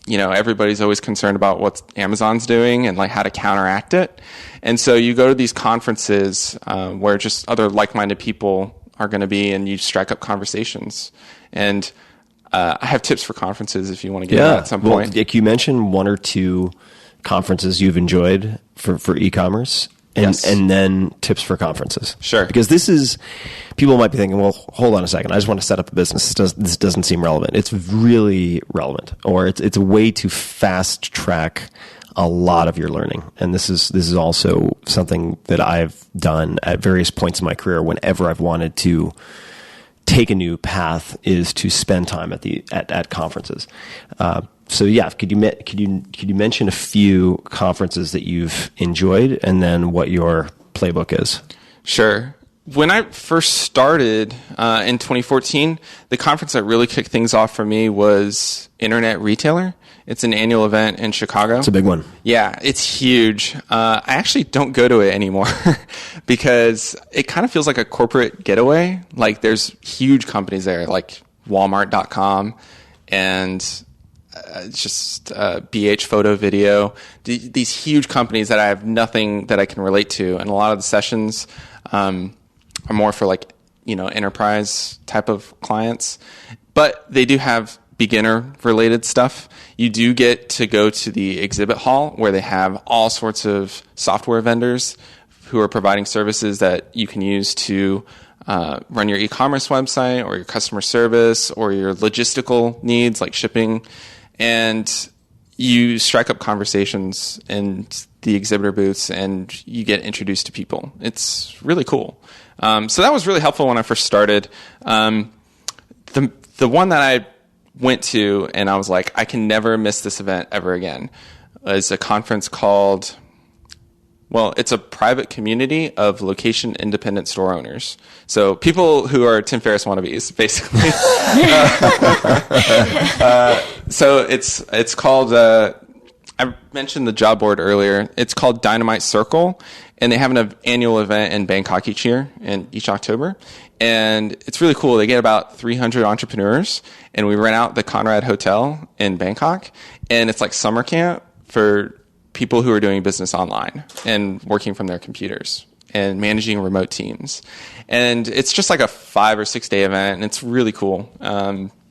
everybody's always concerned about what Amazon's doing and like how to counteract it. And so you go to these conferences, where just other like-minded people are going to be, and you strike up conversations. And I have tips for conferences if you want to get that at some point. Dick, you mentioned 1 or 2 conferences you've enjoyed for e-commerce, and then tips for conferences. Sure. Because this is, people might be thinking, well, hold on a second, I just want to set up a business. This doesn't seem relevant. It's really relevant, or it's a way to fast track a lot of your learning. And this is also something that I've done at various points in my career whenever I've wanted to take a new path is to spend time at conferences. So yeah, could you mention a few conferences that you've enjoyed, and then what your playbook is? Sure. When I first started in 2014, the conference that really kicked things off for me was Internet Retailer. It's an annual event in Chicago. It's a big one. Yeah, it's huge. I actually don't go to it anymore because it kind of feels like a corporate getaway. Like there's huge companies there, like Walmart.com and just BH Photo Video. These huge companies that I have nothing that I can relate to, and a lot of the sessions are more for like, enterprise type of clients, but they do have beginner related stuff. You do get to go to the exhibit hall where they have all sorts of software vendors who are providing services that you can use to run your e-commerce website or your customer service or your logistical needs like shipping. And you strike up conversations in the exhibitor booths and you get introduced to people. It's really cool. So that was really helpful when I first started. The one that I went to and I was like, I can never miss this event ever again, is a conference called, it's a private community of location independent store owners. So people who are Tim Ferriss wannabes, basically. So it's called, I mentioned the job board earlier. It's called Dynamite Circle, and they have an annual event in Bangkok each year, and each October. And it's really cool. They get about 300 entrepreneurs, and we rent out the Conrad Hotel in Bangkok, and it's like summer camp for people who are doing business online and working from their computers and managing remote teams. And it's just like a 5 or 6 day event, and it's really cool.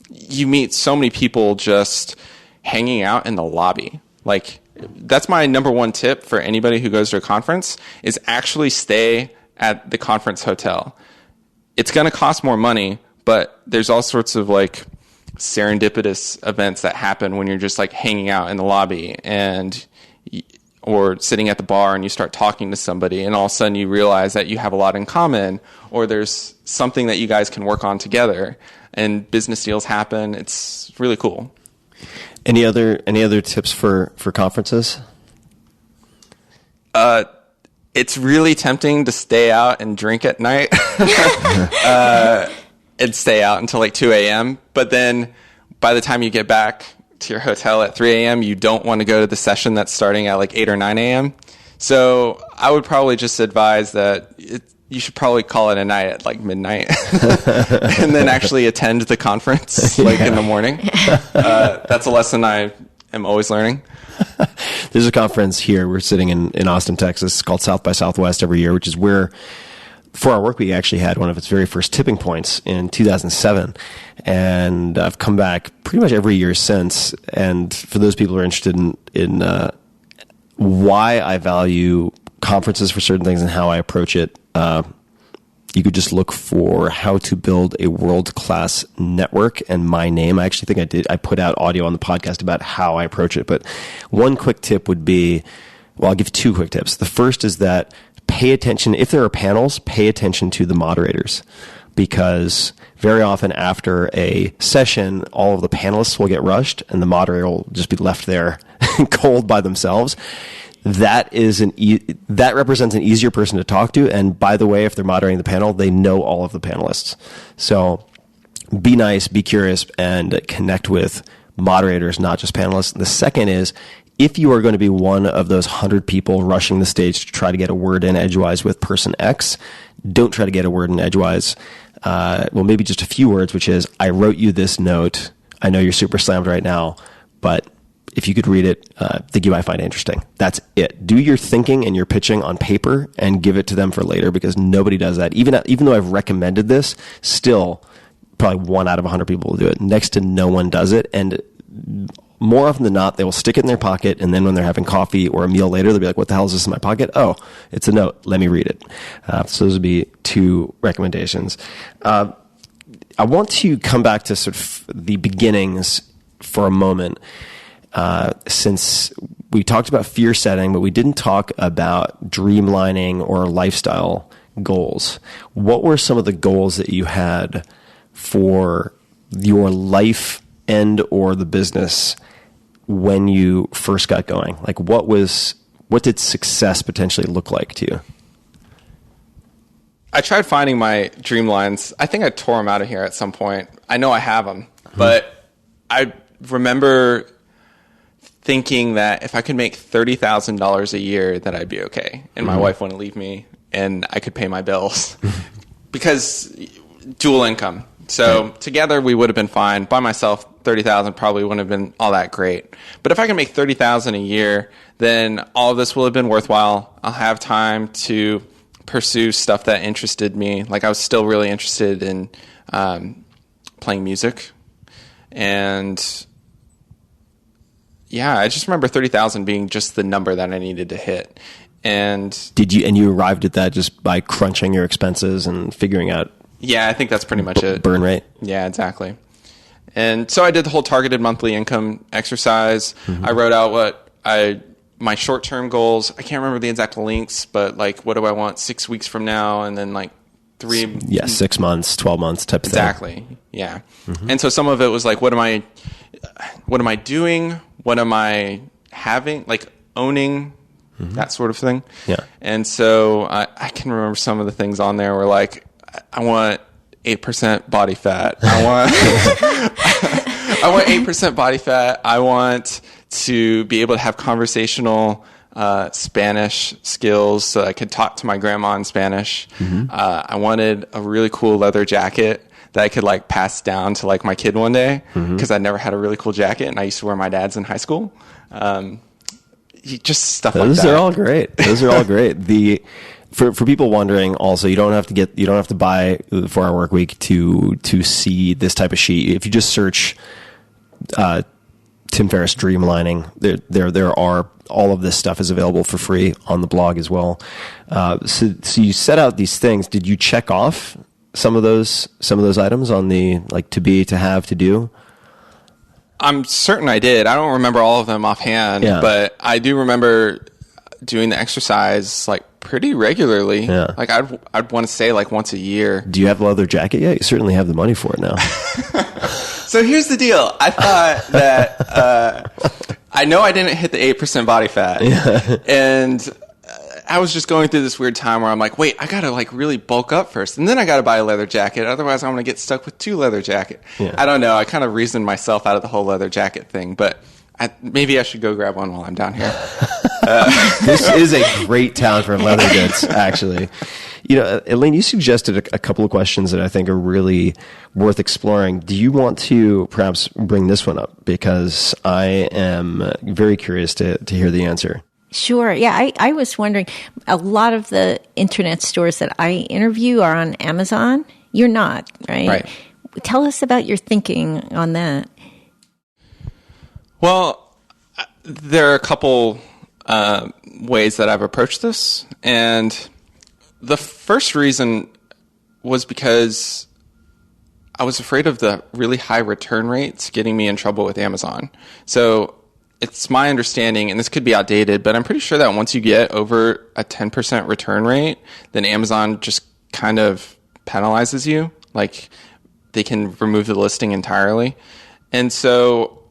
You meet so many people just hanging out in the lobby. Like, that's my number one tip for anybody who goes to a conference, is actually stay at the conference hotel. It's going to cost more money, but there's all sorts of like serendipitous events that happen when you're just like hanging out in the lobby or sitting at the bar and you start talking to somebody, and all of a sudden you realize that you have a lot in common, or there's something that you guys can work on together, and business deals happen. It's really cool. Any other tips for conferences? It's really tempting to stay out and drink at night and stay out until like 2 a.m. But then by the time you get back to your hotel at 3 a.m., you don't want to go to the session that's starting at like 8 or 9 a.m. So I would probably just advise that you should probably call it a night at like midnight and then actually attend the conference like in the morning. That's a lesson I am always learning. There's a conference here. We're sitting in Austin, Texas, called South by Southwest every year, which is where, for our Workweek, actually had one of its very first tipping points in 2007. And I've come back pretty much every year since. And for those people who are interested in why I value conferences for certain things and how I approach it, you could just look for how to build a world-class network and my name. I actually think I put out audio on the podcast about how I approach it. But one quick tip would be, I'll give 2 quick tips. The first is that pay attention, if there are panels, pay attention to the moderators, because very often after a session, all of the panelists will get rushed and the moderator will just be left there cold by themselves. That represents an easier person to talk to. And by the way, if they're moderating the panel, they know all of the panelists. So be nice, be curious, and connect with moderators, not just panelists. The second is, if you are going to be one of those 100 people rushing the stage to try to get a word in edgewise with person X, don't try to get a word in edgewise. Maybe just a few words, which is, I wrote you this note. I know you're super slammed right now, but if you could read it, think you might find it interesting. That's it. Do your thinking and your pitching on paper and give it to them for later, because nobody does that. Even though I've recommended this, still probably 1 out of 100 people will do it. Next to no one does it. And more often than not, they will stick it in their pocket, and then when they're having coffee or a meal later, they'll be like, what the hell is this in my pocket? Oh, it's a note. Let me read it. So those would be 2 recommendations. I want to come back to sort of the beginnings for a moment. Since we talked about fear setting, but we didn't talk about dreamlining or lifestyle goals. What were some of the goals that you had for your life and or the business when you first got going? Like, what did success potentially look like to you? I tried finding my dream lines. I think I tore them out of here at some point. I know I have them, but I remember thinking that if I could make $30,000 a year, that I'd be okay, and my wife wouldn't leave me, and I could pay my bills because dual income. So together we would have been fine. By myself, 30,000 probably wouldn't have been all that great. But if I can make 30,000 a year, then all of this will have been worthwhile. I'll have time to pursue stuff that interested me. Like, I was still really interested in playing music, and yeah, I just remember 30,000 being just the number that I needed to hit. And you arrived at that just by crunching your expenses and figuring out? Yeah, I think that's pretty much it. Burn rate? Yeah, exactly. And so I did the whole targeted monthly income exercise. I wrote out my short-term goals. I can't remember the exact links, but like, what do I want 6 weeks from now? And then like 3... Yeah, 6 months, 12 months type of thing. Exactly. Yeah. And so some of it was like, what am I doing? What am I having? Like, owning, that sort of thing. Yeah. And so I can remember some of the things on there were like, I want 8% body fat. I want 8% body fat. I want to be able to have conversational Spanish skills so I could talk to my grandma in Spanish. I wanted a really cool leather jacket that I could like pass down to like my kid one day, because I never had a really cool jacket, and I used to wear my dad's in high school. Just stuff like that. Those are all great. Those are all great. For people wondering, also, you don't have to buy the 4 Hour Workweek to see this type of sheet. If you just search Tim Ferriss Dreamlining, there are, all of this stuff is available for free on the blog as well. So you set out these things. Did you check off some of those items on the like to be, to have, to do? I'm certain I did. I don't remember all of them offhand, but I do remember doing the exercise like pretty regularly. Yeah. Like I'd want to say like once a year. Do you have a leather jacket yet? You certainly have the money for it now. So here's the deal. I thought that I know I didn't hit the 8% body fat, and I was just going through this weird time where I'm like, wait, I gotta like really bulk up first, and then I gotta buy a leather jacket. Otherwise, I'm gonna get stuck with 2 leather jackets. Yeah. I don't know. I kind of reasoned myself out of the whole leather jacket thing, but maybe I should go grab one while I'm down here. This is a great town for leather goods, actually. You know, Elaine, you suggested a couple of questions that I think are really worth exploring. Do you want to perhaps bring this one up? Because I am very curious to hear the answer. Sure. Yeah, I was wondering, a lot of the internet stores that I interview are on Amazon. You're not, right? Right. Tell us about your thinking on that. Well, there are a couple ways that I've approached this. And the first reason was because I was afraid of the really high return rates getting me in trouble with Amazon. So it's my understanding, and this could be outdated, but I'm pretty sure that once you get over a 10% return rate, then Amazon just kind of penalizes you. Like, they can remove the listing entirely. And so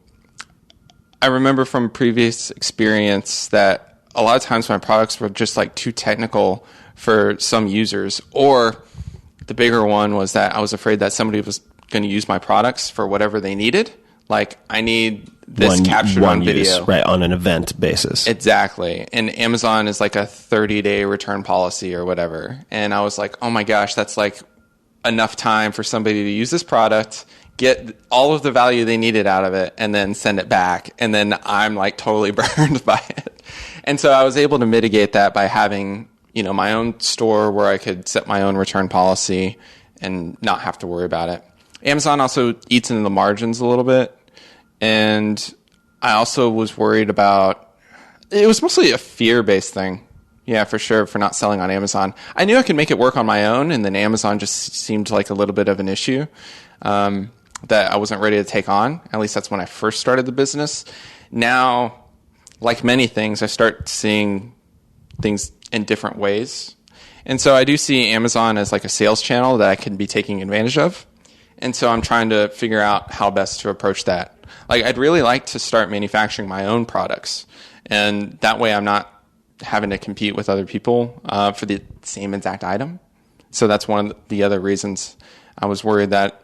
I remember from previous experience that a lot of times my products were just like too technical for some users, or the bigger one was that I was afraid that somebody was going to use my products for whatever they needed. Like, I need this captured on video. Use, right, on an event basis. Exactly. And Amazon is like a 30-day return policy or whatever. And I was like, oh my gosh, that's like enough time for somebody to use this product, get all of the value they needed out of it, and then send it back. And then I'm like totally burned by it. And so I was able to mitigate that by having, you know, my own store where I could set my own return policy and not have to worry about it. Amazon also eats into the margins a little bit. And I also was worried about, it was mostly a fear-based thing. Yeah, for sure, for not selling on Amazon. I knew I could make it work on my own, and then Amazon just seemed like a little bit of an issue that I wasn't ready to take on. At least that's when I first started the business. Now, like many things, I start seeing things in different ways. And so I do see Amazon as like a sales channel that I can be taking advantage of. And so I'm trying to figure out how best to approach that. Like, I'd really like to start manufacturing my own products. And that way I'm not having to compete with other people for the same exact item. So that's one of the other reasons I was worried that,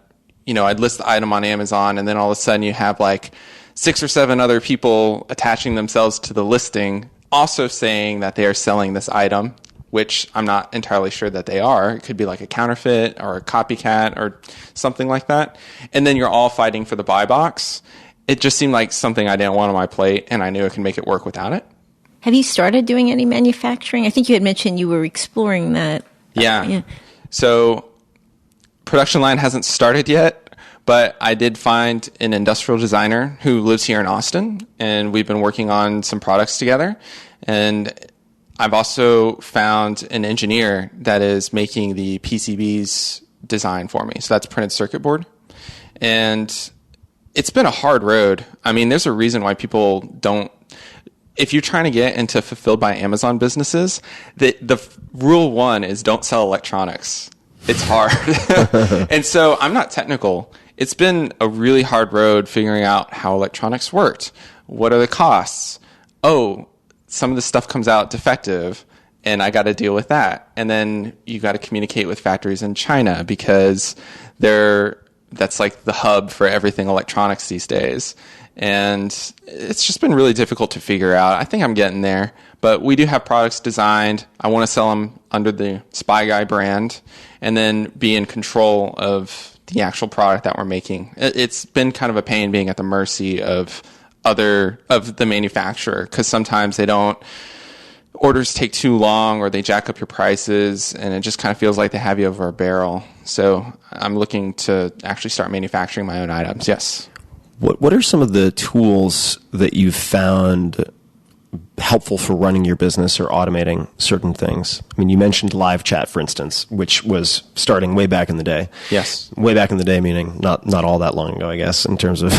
I'd list the item on Amazon and then all of a sudden you have like 6 or 7 other people attaching themselves to the listing, also saying that they are selling this item, which I'm not entirely sure that they are. It could be like a counterfeit or a copycat or something like that. And then you're all fighting for the buy box. It just seemed like something I didn't want on my plate, and I knew I could make it work without it. Have you started doing any manufacturing? I think you had mentioned you were exploring that. Yeah. So production line hasn't started yet, but I did find an industrial designer who lives here in Austin, and we've been working on some products together. And I've also found an engineer that is making the PCBs design for me. So that's printed circuit board. And it's been a hard road. I mean, there's a reason why people don't. If you're trying to get into fulfilled by Amazon businesses, the rule 1 is don't sell electronics. It's hard. And so I'm not technical. It's been a really hard road figuring out how electronics worked. What are the costs? Oh, some of the stuff comes out defective, and I got to deal with that. And then you got to communicate with factories in China because that's like the hub for everything electronics these days. And it's just been really difficult to figure out. I think I'm getting there, but we do have products designed. I want to sell them under the SpyGuy brand and then be in control of the actual product that we're making. It's been kind of a pain being at the mercy of the manufacturer, because sometimes orders take too long or they jack up your prices, and it just kind of feels like they have you over a barrel. So I'm looking to actually start manufacturing my own items. Yes. What are some of the tools that you've found helpful for running your business or automating certain things? I mean, you mentioned live chat, for instance, which was starting way back in the day. Yes. Way back in the day, meaning not all that long ago, I guess, in terms of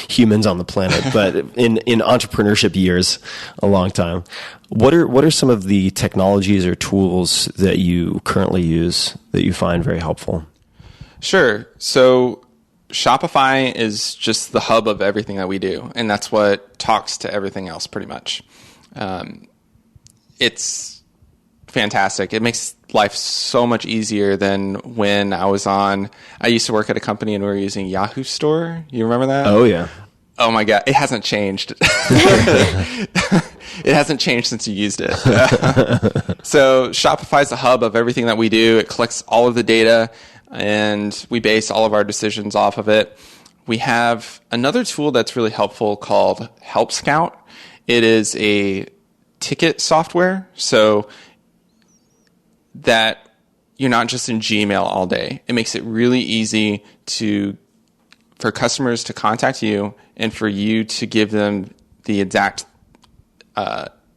humans on the planet, but in entrepreneurship years, a long time. What are some of the technologies or tools that you currently use that you find very helpful? Sure. So Shopify is just the hub of everything that we do, and that's what talks to everything else pretty much. It's fantastic. It makes life so much easier than when I used to work at a company and we were using Yahoo Store. You remember that? Oh, yeah. Oh, my God. It hasn't changed. It hasn't changed since you used it. So Shopify is the hub of everything that we do. It collects all of the data, and we base all of our decisions off of it. We have another tool that's really helpful called Help Scout. It is a ticket software, so that you're not just in Gmail all day. It makes it really easy for customers to contact you and for you to give them the exact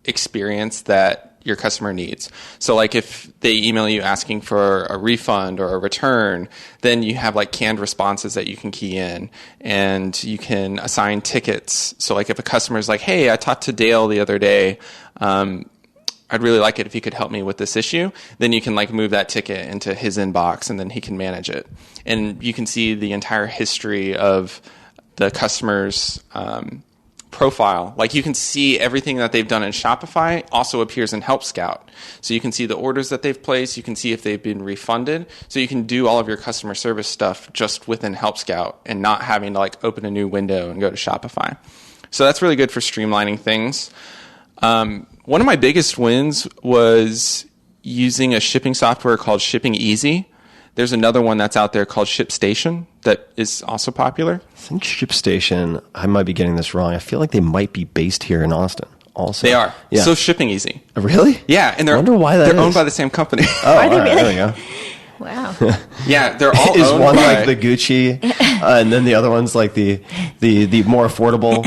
experience that your customer needs. So like if they email you asking for a refund or a return, then you have like canned responses that you can key in, and you can assign tickets. So like if a customer is like, hey, I talked to Dale the other day, I'd really like it if you could help me with this issue, then you can like move that ticket into his inbox and then he can manage it. And you can see the entire history of the customer's profile. Like you can see everything that they've done in Shopify also appears in Help Scout. So you can see the orders that they've placed. You can see if they've been refunded. So you can do all of your customer service stuff just within Help Scout and not having to like open a new window and go to Shopify. So that's really good for streamlining things. One of my biggest wins was using a shipping software called Shipping Easy. There's another one that's out there called ShipStation that is also popular. I think ShipStation, I might be getting this wrong. I feel like they might be based here in Austin also. They are. Yeah. So Shipping Easy. Really? Yeah, and I wonder why that they're owned is. by the same company. Oh, Are they all right, really? there we go. Wow. Yeah, they're all Is owned one by... like the Gucci, and then the other one's like the more affordable?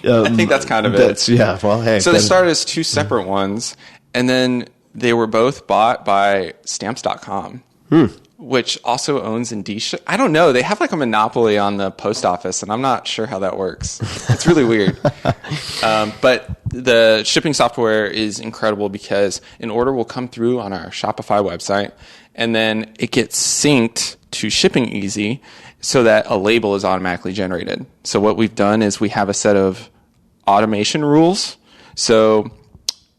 I think that's kind of it. Yeah, well, hey. So they started as two separate ones, and then they were both bought by Stamps.com, which also owns Indicia. I don't know. They have like a monopoly on the post office, and I'm not sure how that works. It's really weird. But the shipping software is incredible because an order will come through on our Shopify website, and then it gets synced to Shipping Easy so that a label is automatically generated. So what we've done is we have a set of automation rules. So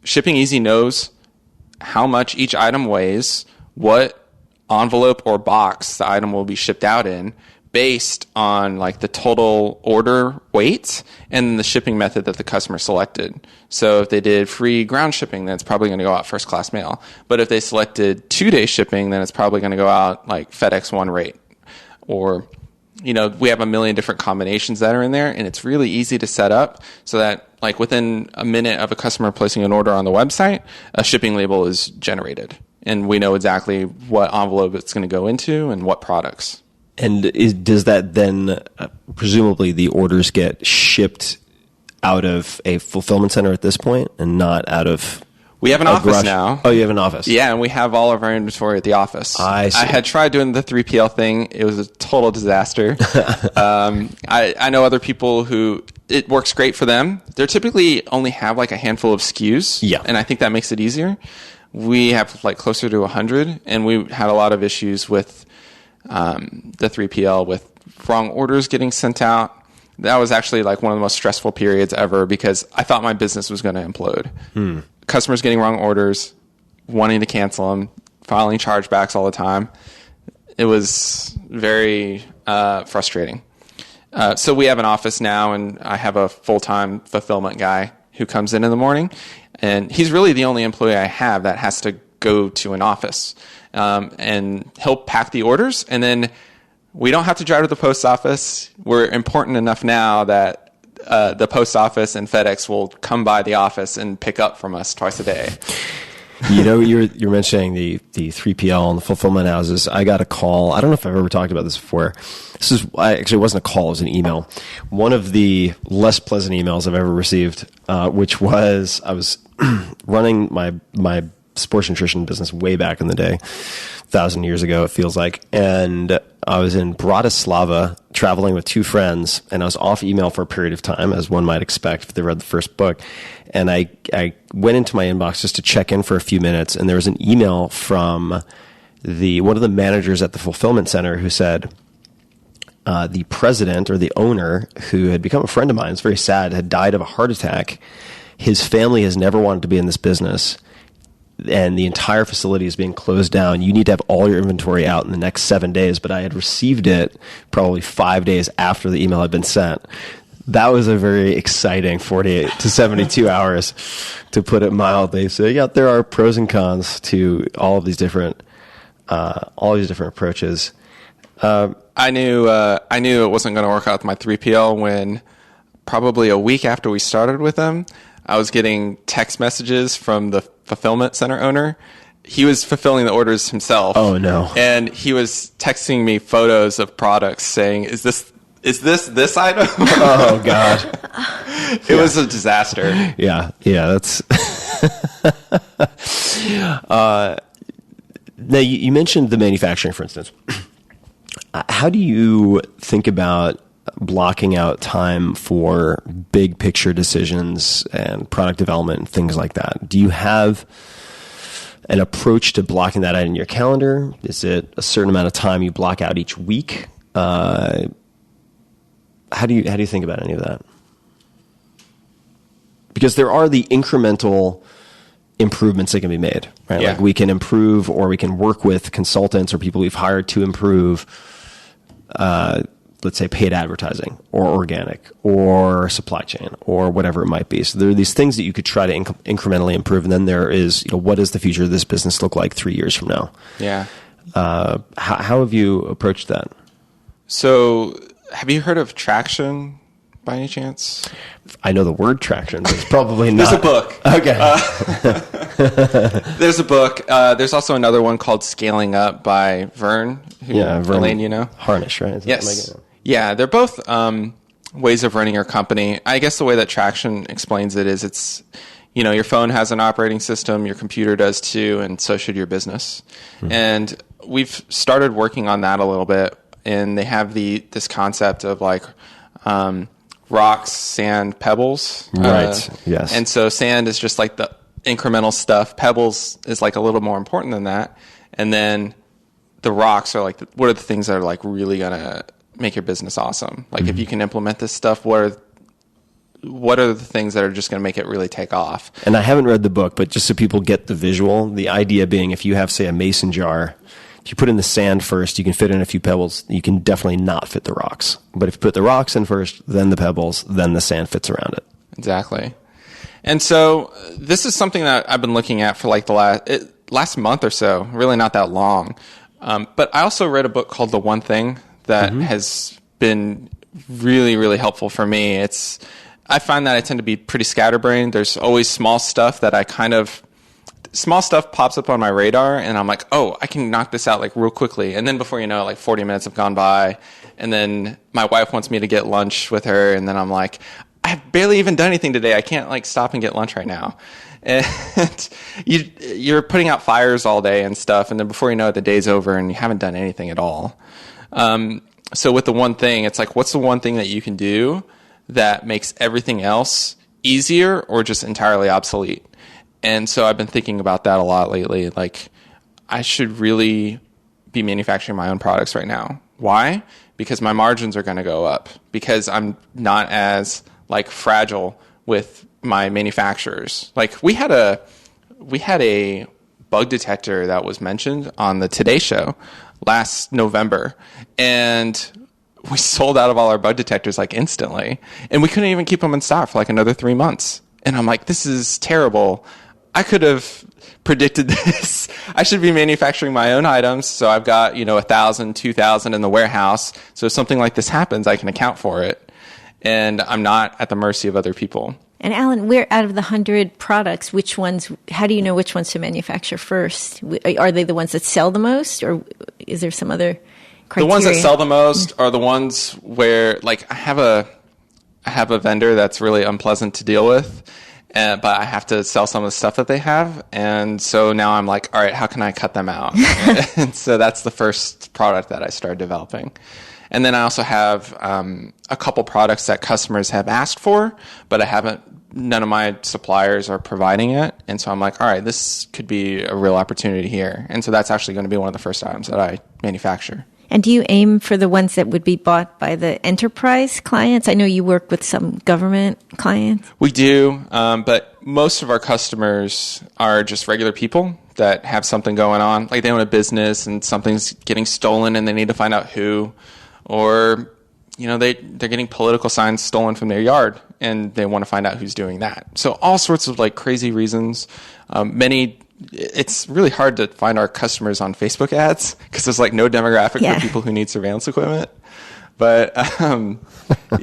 Shipping Easy knows how much each item weighs, what envelope or box the item will be shipped out in, based on like the total order weight and the shipping method that the customer selected. So if they did free ground shipping, then it's probably going to go out first class mail. But if they selected 2-day shipping, then it's probably going to go out like FedEx One rate. Or, we have a million different combinations that are in there, and it's really easy to set up so that like within a minute of a customer placing an order on the website, a shipping label is generated. And we know exactly what envelope it's going to go into and what products. And does that then, presumably the orders get shipped out of a fulfillment center at this point and not out of... We have an office now. Oh, you have an office? Yeah, and we have all of our inventory at the office. I see. I had tried doing the 3PL thing. It was a total disaster. I know other people who it works great for them. They typically only have like a handful of SKUs. Yeah. And I think that makes it easier. We have like closer to 100, and we had a lot of issues with the 3PL with wrong orders getting sent out. That was actually like one of the most stressful periods ever because I thought my business was going to implode. Customers getting wrong orders, wanting to cancel them, filing chargebacks all the time. It was very frustrating. So we have an office now, and I have a full-time fulfillment guy who comes in the morning, and he's really the only employee I have that has to go to an office. And he'll pack the orders, and then we don't have to drive to the post office. We're important enough now that the post office and FedEx will come by the office and pick up from us twice a day. You're mentioning the 3PL and the fulfillment houses. I got a call. I don't know if I've ever talked about this before. Actually, it wasn't a call. It was an email. One of the less pleasant emails I've ever received, which was I was running my sports nutrition business way back in the day, 1,000 years ago, it feels like. And I was in Bratislava traveling with two friends, and I was off email for a period of time, as one might expect if they read the first book. And I went into my inbox just to check in for a few minutes, and there was an email from one of the managers at the fulfillment center who said, the president or the owner, who had become a friend of mine, it's very sad, had died of a heart attack. His family has never wanted to be in this business, and the entire facility is being closed down. You need to have all your inventory out in the next 7 days, but I had received it probably 5 days after the email had been sent. That was a very exciting 48 to 72 hours, to put it mildly. So yeah, there are pros and cons to all of these different approaches. I knew it wasn't going to work out with my 3PL when probably a week after we started with them, I was getting text messages from the fulfillment center owner. He was fulfilling the orders himself. Oh no. And he was texting me photos of products saying, is this item? Oh God. It was a disaster. Yeah. That's, now you mentioned the manufacturing, for instance. How do you think about blocking out time for big picture decisions and product development and things like that? Do you have an approach to blocking that out in your calendar? Is it a certain amount of time you block out each week? How do you think about any of that? Because there are the incremental improvements that can be made, right? Yeah. Like we can improve, or we can work with consultants or people we've hired to improve, let's say paid advertising or organic or supply chain or whatever it might be. So there are these things that you could try to incrementally improve. And then there is, what does the future of this business look like 3 years from now? Yeah. How have you approached that? So have you heard of Traction by any chance? I know the word Traction, but it's probably not. There's a book. Okay. There's a book. There's also another one called Scaling Up by Vern. Vern. Elaine, you know? Harnish, right? Is that Yes. Yeah, they're both ways of running your company. I guess the way that Traction explains it is it's, your phone has an operating system, your computer does too, and so should your business. Mm-hmm. And we've started working on that a little bit, and they have this concept of like rocks, sand, pebbles. Right, yes. And so sand is just like the incremental stuff. Pebbles is like a little more important than that. And then the rocks are like, what are the things that are like really going to make your business awesome? Like if you can implement this stuff, what are the things that are just going to make it really take off? And I haven't read the book, but just so people get the visual, the idea being if you have, say, a mason jar, if you put in the sand first, you can fit in a few pebbles. You can definitely not fit the rocks. But if you put the rocks in first, then the pebbles, then the sand fits around it. Exactly. And so this is something that I've been looking at for like the last month or so, really not that long. But I also read a book called The One Thing that has been really, really helpful for me. I find that I tend to be pretty scatterbrained. There's always small stuff that small stuff pops up on my radar, and I'm like, oh, I can knock this out like real quickly. And then before you know it, like 40 minutes have gone by, and then my wife wants me to get lunch with her, and then I'm like, I've barely even done anything today. I can't like stop and get lunch right now. And you're putting out fires all day and stuff, and then before you know it, the day's over and you haven't done anything at all. So with The One Thing, it's like, what's the one thing that you can do that makes everything else easier or just entirely obsolete? And so I've been thinking about that a lot lately. Like, I should really be manufacturing my own products right now. Why? Because my margins are going to go up, because I'm not as like fragile with my manufacturers. Like we had a bug detector that was mentioned on the Today Show last November, and we sold out of all our bug detectors like instantly, and we couldn't even keep them in stock for like another 3 months. And I'm like, this is terrible. I could have predicted this. I should be manufacturing my own items. So I've got, 1,000, 2,000 in the warehouse. So if something like this happens, I can account for it. And I'm not at the mercy of other people. And Alan, where out of the 100 products, how do you know which ones to manufacture first? Are they the ones that sell the most, or is there some other criteria? The ones that sell the most are the ones where, like, I have a vendor that's really unpleasant to deal with, but I have to sell some of the stuff that they have. And so now I'm like, all right, how can I cut them out? And so that's the first product that I started developing. And then I also have a couple products that customers have asked for, but none of my suppliers are providing it. And so I'm like, all right, this could be a real opportunity here. And so that's actually going to be one of the first items that I manufacture. And do you aim for the ones that would be bought by the enterprise clients? I know you work with some government clients. We do, but most of our customers are just regular people that have something going on. Like they own a business and something's getting stolen and they need to find out who. Or, they're getting political signs stolen from their yard and they want to find out who's doing that. So all sorts of like crazy reasons. It's really hard to find our customers on Facebook ads because there's like no demographic for people who need surveillance equipment. But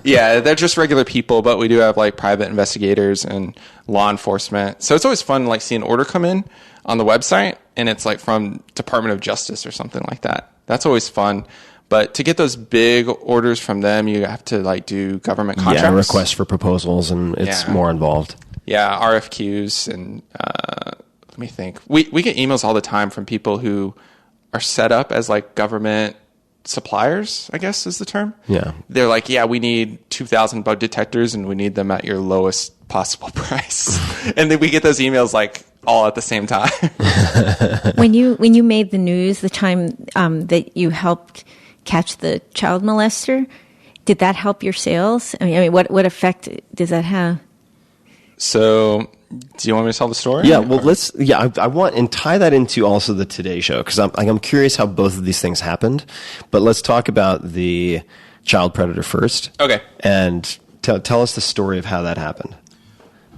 they're just regular people, but we do have like private investigators and law enforcement. So it's always fun like see an order come in on the website and it's like from Department of Justice or something like that. That's always fun. But to get those big orders from them, you have to like do government contracts. Yeah, requests for proposals, and it's more involved. Yeah, RFQs, and let me think. We get emails all the time from people who are set up as like government suppliers, I guess is the term. Yeah. They're like, we need 2,000 bug detectors and we need them at your lowest possible price. And then we get those emails like all at the same time. When you made the news, the time that you helped catch the child molester, did that help your sales? I mean, what effect does that have? So, do you want me to tell the story? Yeah, well, I want and tie that into also the Today Show because I'm curious how both of these things happened. But let's talk about the child predator first. Okay. And tell us the story of how that happened.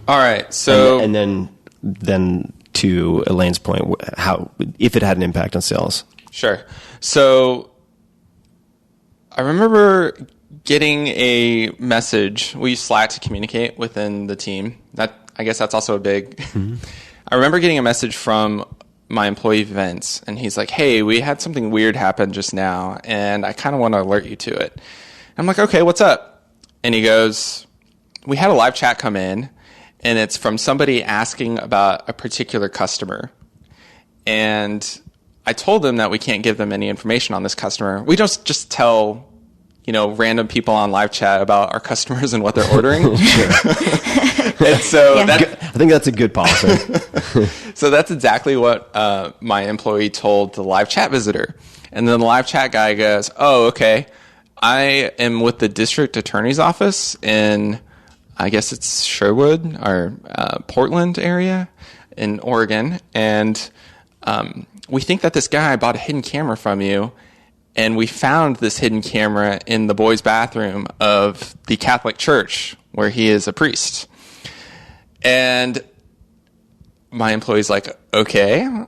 All right. So, and then to Elaine's point, how if it had an impact on sales. Sure. So, I remember getting a message. We use Slack to communicate within the team. I guess that's also a big... Mm-hmm. I remember getting a message from my employee Vince, and he's like, hey, we had something weird happen just now, and I kind of want to alert you to it. I'm like, okay, what's up? And he goes, we had a live chat come in, and it's from somebody asking about a particular customer. And I told them that we can't give them any information on this customer. We don't just tell, random people on live chat about our customers and what they're ordering. And so I think that's a good policy. So that's exactly what my employee told the live chat visitor. And then the live chat guy goes, oh, okay. I am with the district attorney's office in, I guess it's Sherwood or Portland area in Oregon. And we think that this guy bought a hidden camera from you. And we found this hidden camera in the boys' bathroom of the Catholic Church where he is a priest. And my employee's like, okay,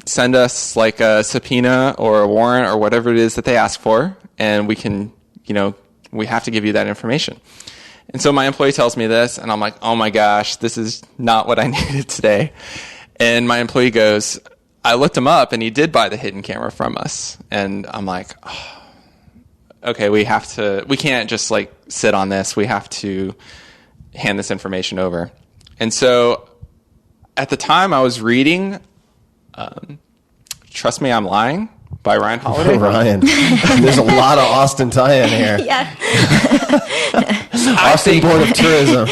send us like a subpoena or a warrant or whatever it is that they ask for, and we can, we have to give you that information. And so my employee tells me this, and I'm like, oh my gosh, this is not what I needed today. And my employee goes, I looked him up, and he did buy the hidden camera from us. And I'm like, oh, okay, we can't just like sit on this. We have to hand this information over. And so at the time I was reading Trust Me, I'm Lying by Ryan Holiday. Ryan. There's a lot of Austin tie-in here. Yeah. Austin Board of Tourism.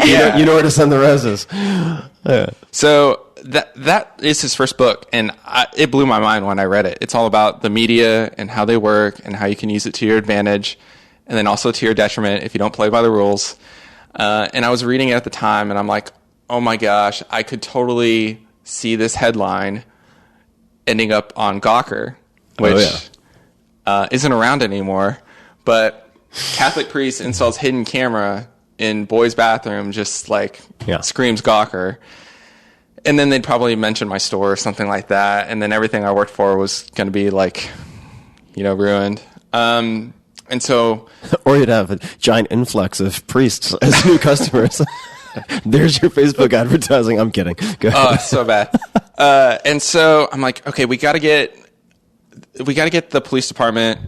Yeah. You know where to send the roses. Yeah. So that is his first book, and it blew my mind when I read it. It's all about the media and how they work and how you can use it to your advantage and then also to your detriment if you don't play by the rules. And I was reading it at the time, and I'm like, oh my gosh, I could totally see this headline ending up on Gawker, which isn't around anymore. But Catholic priest installs hidden camera in boys' bathroom, just like screams Gawker. And then they'd probably mention my store or something like that. And then everything I worked for was going to be like, ruined. And so, or you'd have a giant influx of priests as new customers. There's your Facebook advertising. I'm kidding. Go ahead. Oh, it's so bad. And so I'm like, okay, we got to get the police department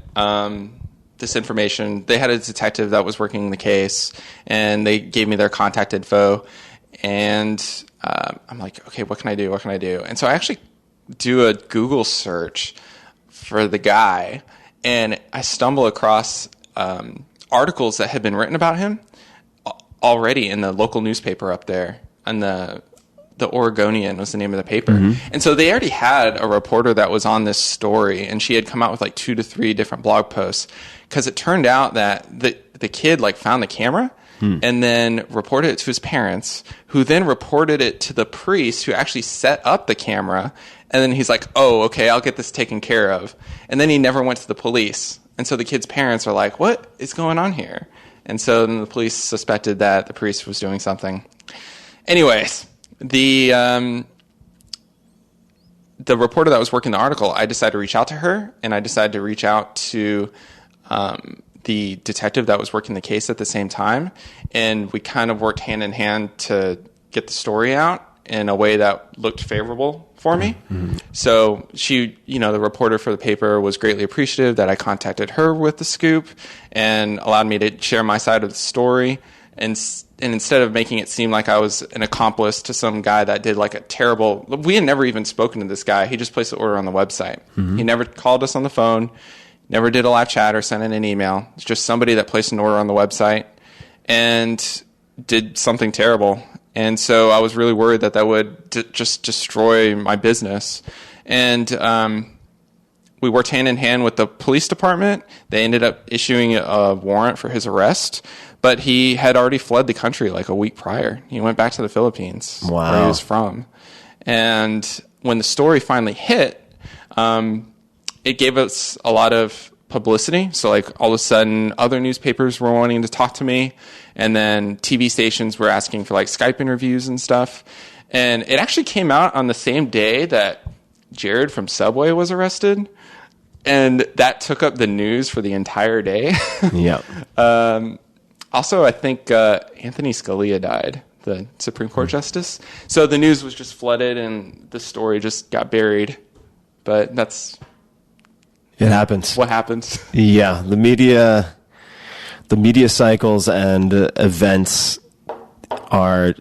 this information. They had a detective that was working the case, and they gave me their contact info. And I'm like, okay, what can I do? What can I do? And so I actually do a Google search for the guy, and I stumble across articles that had been written about him already in the local newspaper up there. And the Oregonian was the name of the paper. Mm-hmm. And so they already had a reporter that was on this story, and she had come out with like 2 to 3 different blog posts, because it turned out that the kid like found the camera and then reported it to his parents, who then reported it to the priest who actually set up the camera. And then he's like, oh, okay, I'll get this taken care of. And then he never went to the police. And so the kid's parents are like, what is going on here? And so then the police suspected that the priest was doing something. Anyways, the reporter that was working the article, I decided to reach out to her, and I decided to reach out to the detective that was working the case at the same time. And we kind of worked hand in hand to get the story out in a way that looked favorable for me. Mm-hmm. So she, the reporter for the paper was greatly appreciative that I contacted her with the scoop and allowed me to share my side of the story. And instead of making it seem like I was an accomplice to some guy that did like a terrible... We had never even spoken to this guy. He just placed the order on the website. Mm-hmm. He never called us on the phone, never did a live chat or sent in an email. It's just somebody that placed an order on the website and did something terrible. And so I was really worried that would just destroy my business. And we worked hand in hand with the police department. They ended up issuing a warrant for his arrest, but he had already fled the country like a week prior. He went back to the Philippines, where he was from. And when the story finally hit, it gave us a lot of publicity. So like all of a sudden other newspapers were wanting to talk to me, and then TV stations were asking for like Skype interviews and stuff. And it actually came out on the same day that Jared from Subway was arrested, and that took up the news for the entire day. Yeah. Also, I think Anthony Scalia died, the Supreme Court justice. So the news was just flooded, and the story just got buried. But it happens. What happens? Yeah, the media cycles and events are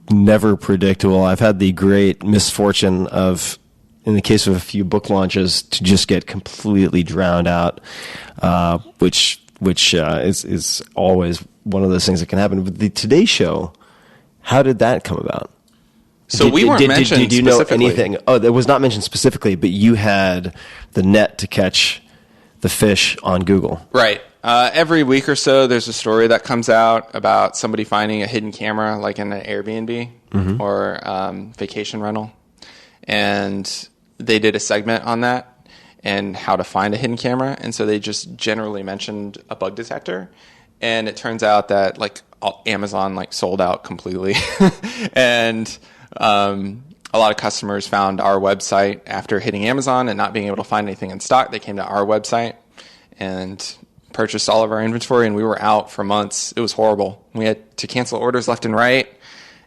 never predictable. I've had the great misfortune of, in the case of a few book launches, to just get completely drowned out, which is always one of those things that can happen. But the Today Show, how did that come about? So we weren't mentioned Did you know specifically. anything? Oh, that was not mentioned specifically, but you had the net to catch the fish on Google. Right. Every week or so, there's a story that comes out about somebody finding a hidden camera, like in an Airbnb or vacation rental. And they did a segment on that and how to find a hidden camera. And so they just generally mentioned a bug detector. And it turns out that like Amazon like sold out completely. And a lot of customers found our website after hitting Amazon and not being able to find anything in stock. They came to our website and purchased all of our inventory, and we were out for months. It was horrible. We had to cancel orders left and right,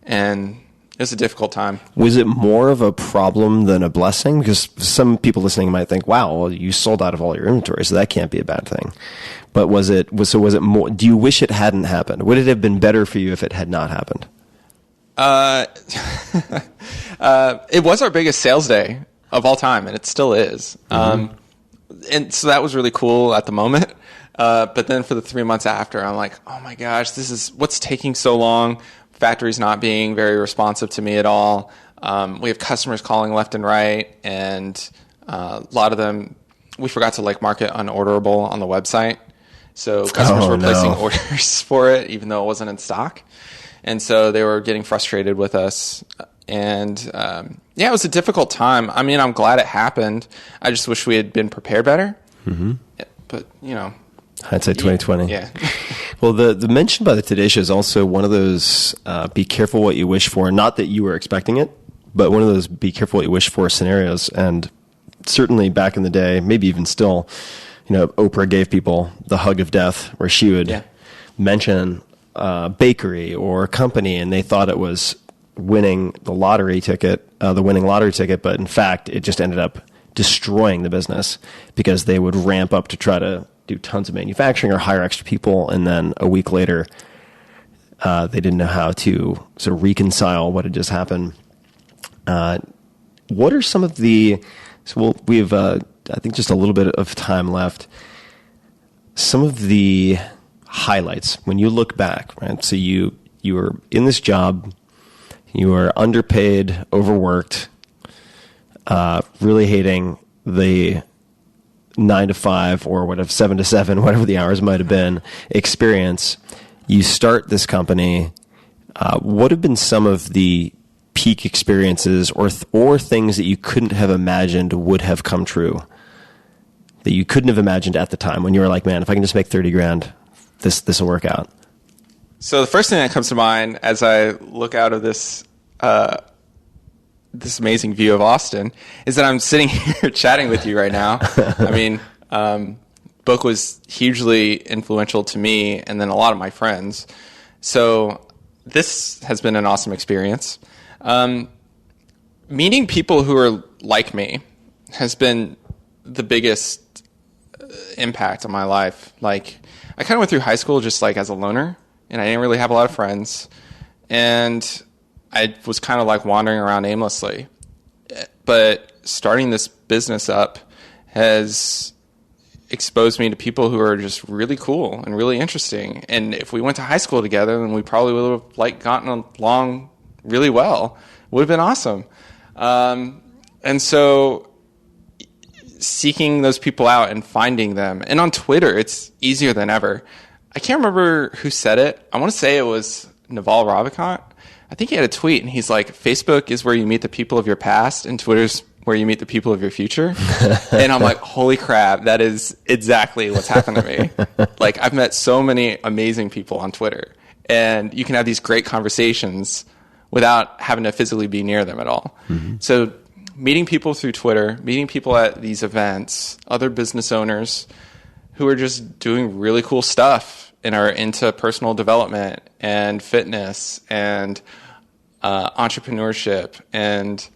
and it was a difficult time. Was it more of a problem than a blessing? Because some people listening might think, wow, well, you sold out of all your inventory, so that can't be a bad thing. But was it more, do you wish it hadn't happened? Would it have been better for you if it had not happened? It was our biggest sales day of all time, and it still is. And so that was really cool at the moment. But then for the 3 months after, I'm like, oh my gosh, this is what's taking so long. Factory's not being very responsive to me at all. We have customers calling left and right, and a lot of them, we forgot to like mark it unorderable on the website. So customers were placing orders for it, even though it wasn't in stock. And so they were getting frustrated with us. And yeah, it was a difficult time. I mean, I'm glad it happened. I just wish we had been prepared better. But, you know. Hindsight 2020. Yeah. Well, the mention by the Today Show is also one of those be careful what you wish for. Not that you were expecting it, but one of those be careful what you wish for scenarios. And certainly back in the day, maybe even still, you know, Oprah gave people the hug of death where she would mention bakery or a company, and they thought it was winning the lottery ticket, but in fact, it just ended up destroying the business because they would ramp up to try to do tons of manufacturing or hire extra people, and then a week later, they didn't know how to sort of reconcile what had just happened. What are some of the? So we have, I think, just a little bit of time left. Some of the highlights when you look back, right? So you were in this job, you were underpaid, overworked, really hating the 9 to 5 or whatever, 7 to 7, whatever the hours might have been, experience. You start this company. What have been some of the peak experiences or things that you couldn't have imagined would have come true, that you couldn't have imagined at the time when you were like, man, if I can just make 30 grand, this will work out? So the first thing that comes to mind as I look out of this this amazing view of Austin is that I'm sitting here chatting with you right now. I mean, book was hugely influential to me and then a lot of my friends. So this has been an awesome experience. Meeting people who are like me has been the biggest impact on my life. Like, I kind of went through high school just like as a loner, and I didn't really have a lot of friends. And I was kind of like wandering around aimlessly. But starting this business up has exposed me to people who are just really cool and really interesting. And if we went to high school together, then we probably would have like gotten along really well. It would have been awesome. And so seeking those people out and finding them. And on Twitter, it's easier than ever. I can't remember who said it. I want to say it was Naval Ravikant. I think he had a tweet, and he's like, Facebook is where you meet the people of your past, and Twitter's where you meet the people of your future. And I'm like, holy crap, that is exactly what's happened to me. Like, I've met so many amazing people on Twitter, and you can have these great conversations without having to physically be near them at all. So meeting people through Twitter, meeting people at these events, other business owners who are just doing really cool stuff and are into personal development and fitness and entrepreneurship and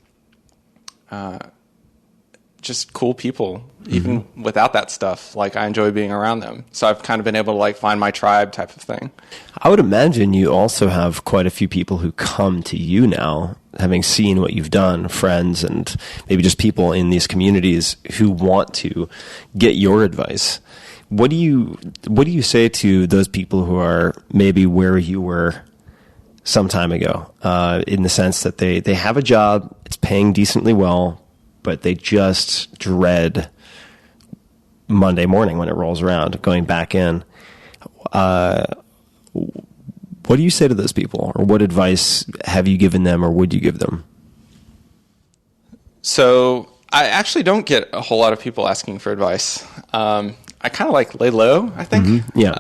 just cool people. Even without that stuff, like, I enjoy being around them. So I've kind of been able to like find my tribe type of thing. I would imagine you also have quite a few people who come to you now, having seen what you've done, friends and maybe just people in these communities who want to get your advice. What do you say to those people who are maybe where you were some time ago, in the sense that they have a job, it's paying decently well, but they just dread Monday morning when it rolls around, going back in. What do you say to those people, or what advice have you given them, or would you give them? So I actually don't get a whole lot of people asking for advice. I kind of like lay low, I think. Mm-hmm. Yeah.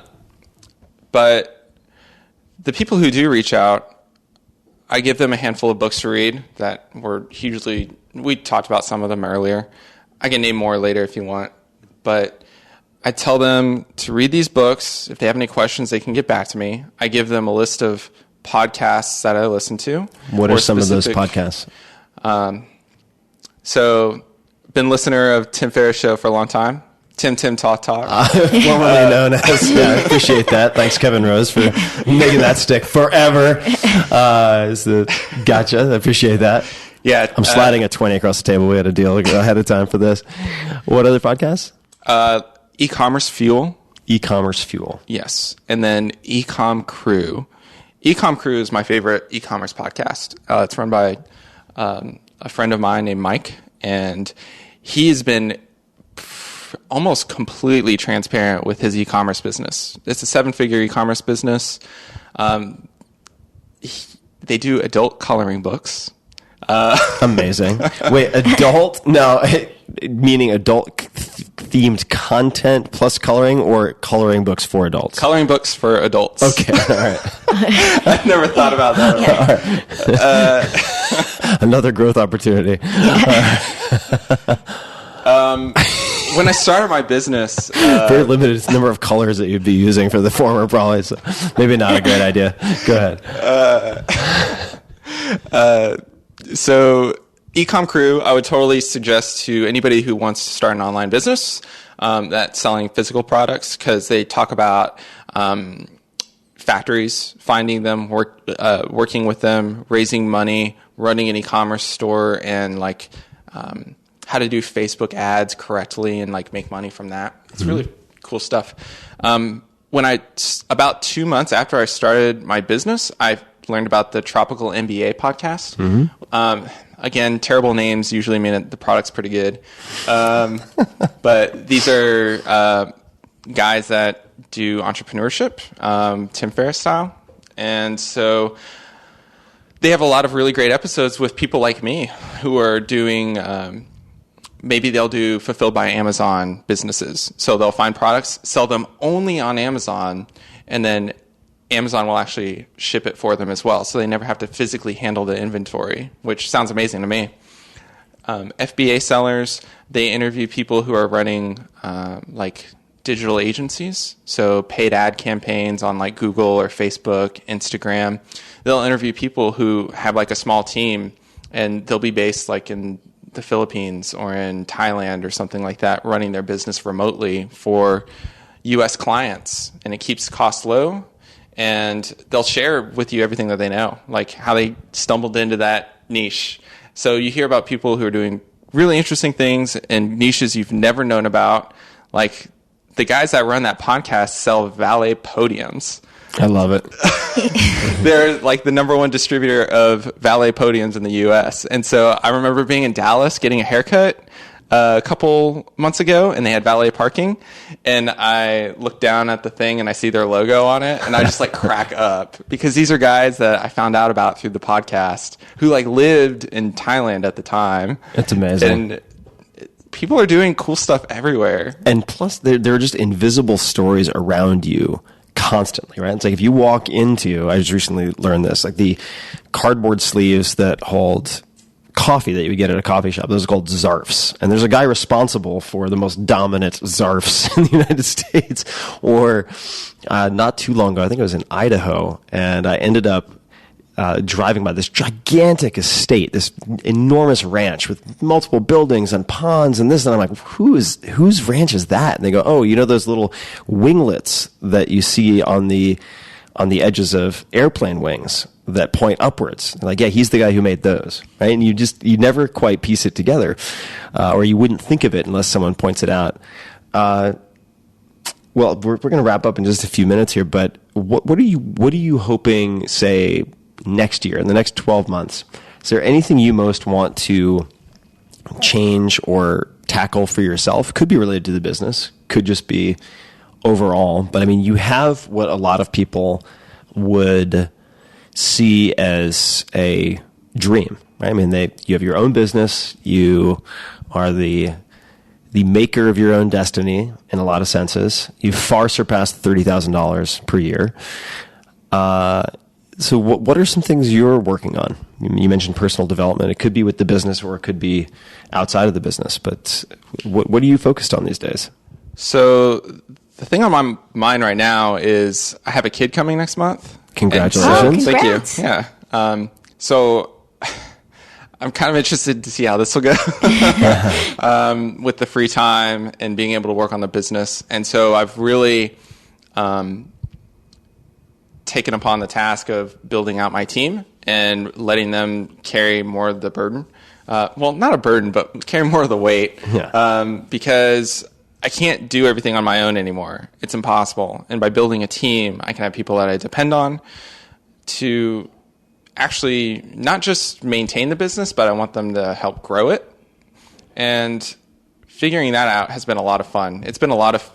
But the people who do reach out, I give them a handful of books to read that were hugely, we talked about some of them earlier. I can name more later if you want. But I tell them to read these books. If they have any questions, they can get back to me. I give them a list of podcasts that I listen to. What are some of those podcasts? So, been a listener of Tim Ferriss' show for a long time. Tim Talk. Formerly known as, yeah, I appreciate that. Thanks, Kevin Rose, for making that stick forever. Gotcha. I appreciate that. Yeah. I'm sliding a 20 across the table. We had a deal ahead of time for this. What other podcasts? E-commerce Fuel. E-commerce Fuel. Yes. And then Ecom Crew. Ecom Crew is my favorite e-commerce podcast. It's run by a friend of mine named Mike, and he's been almost completely transparent with his e-commerce business. It's a 7-figure e-commerce business. They do adult coloring books. Amazing. Wait, adult? No, meaning adult themed content plus coloring, or coloring books for adults? Coloring books for adults. Okay, all right. I've never thought about that. Right. Another growth opportunity. When I started my business... very limited number of colors that you'd be using for the former, probably. So maybe not a great idea. Go ahead. So Ecom Crew, I would totally suggest to anybody who wants to start an online business that's selling physical products, because they talk about factories, finding them, working with them, raising money, running an e-commerce store, and like how to do Facebook ads correctly and like make money from that. It's really cool stuff. About 2 months after I started my business, I learned about the Tropical MBA podcast. Again, terrible names usually mean that the product's pretty good. But these are guys that do entrepreneurship, Tim Ferriss style. And so they have a lot of really great episodes with people like me who are doing, maybe they'll do fulfilled by Amazon businesses. So they'll find products, sell them only on Amazon, and then Amazon will actually ship it for them as well. So they never have to physically handle the inventory, which sounds amazing to me. FBA sellers, they interview people who are running like digital agencies. So paid ad campaigns on like Google or Facebook, Instagram. They'll interview people who have like a small team, and they'll be based like in the Philippines or in Thailand or something like that, running their business remotely for U.S. clients. And it keeps costs low. And they'll share with you everything that they know, like how they stumbled into that niche. So you hear about people who are doing really interesting things in niches you've never known about. Like the guys that run that podcast sell valet podiums. I love it. They're like the number one distributor of valet podiums in the U.S. And so I remember being in Dallas getting a haircut a couple months ago, and they had valet parking, and I look down at the thing and I see their logo on it, and I just like crack up, because these are guys that I found out about through the podcast who like lived in Thailand at the time. It's amazing. And people are doing cool stuff everywhere. And plus, there are just invisible stories around you constantly, right? It's like if you walk into, I just recently learned this, like the cardboard sleeves that hold coffee that you would get at a coffee shop, those are called zarfs. And there's a guy responsible for the most dominant zarfs in the United States. Or not too long ago, I think it was in Idaho, and I ended up driving by this gigantic estate, this enormous ranch with multiple buildings and ponds and this, and I'm like, whose ranch is that? And they go, oh, you know those little winglets that you see on the edges of airplane wings that point upwards? Like, yeah, he's the guy who made those, right? And you never quite piece it together, or you wouldn't think of it unless someone points it out. Well, we're going to wrap up in just a few minutes here, but what are you hoping, say, next year, in the next 12 months, is there anything you most want to change or tackle for yourself? Could be related to the business, could just be overall. But I mean, you have what a lot of people would see as a dream, right? I mean, you have your own business, you are the maker of your own destiny in a lot of senses. You've far surpassed $30,000 per year. So what are some things you're working on? You mentioned personal development. It could be with the business or it could be outside of the business. But what are you focused on these days? So the thing on my mind right now is I have a kid coming next month. Congratulations. Thank you. Yeah. So I'm kind of interested to see how this will go with the free time and being able to work on the business. And so I've really taken upon the task of building out my team and letting them carry more of the burden. Well, not a burden, but carry more of the weight. Yeah. Because I can't do everything on my own anymore. It's impossible. And by building a team, I can have people that I depend on to actually not just maintain the business, but I want them to help grow it. And figuring that out has been a lot of fun. It's been a lot of,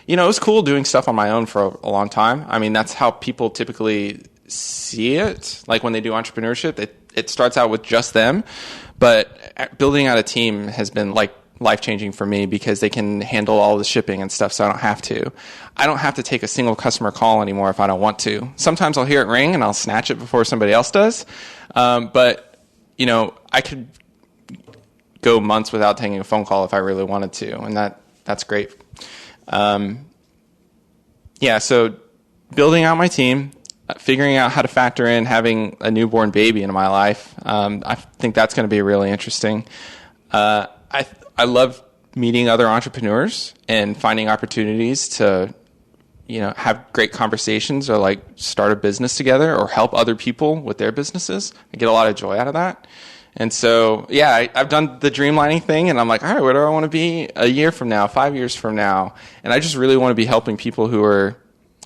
it was cool doing stuff on my own for a long time. I mean, that's how people typically see it. Like when they do entrepreneurship, it starts out with just them. But building out a team has been like life-changing for me because they can handle all the shipping and stuff, so I don't have to. I don't have to take a single customer call anymore if I don't want to. Sometimes I'll hear it ring and I'll snatch it before somebody else does. But, I could go months without taking a phone call if I really wanted to, and that's great. So building out my team, figuring out how to factor in having a newborn baby into my life, I think that's going to be really interesting. I love meeting other entrepreneurs and finding opportunities to, have great conversations or like start a business together or help other people with their businesses. I get a lot of joy out of that. And so, I've done the dreamlining thing and I'm like, all right, where do I want to be a year from now, 5 years from now? And I just really want to be helping people who are,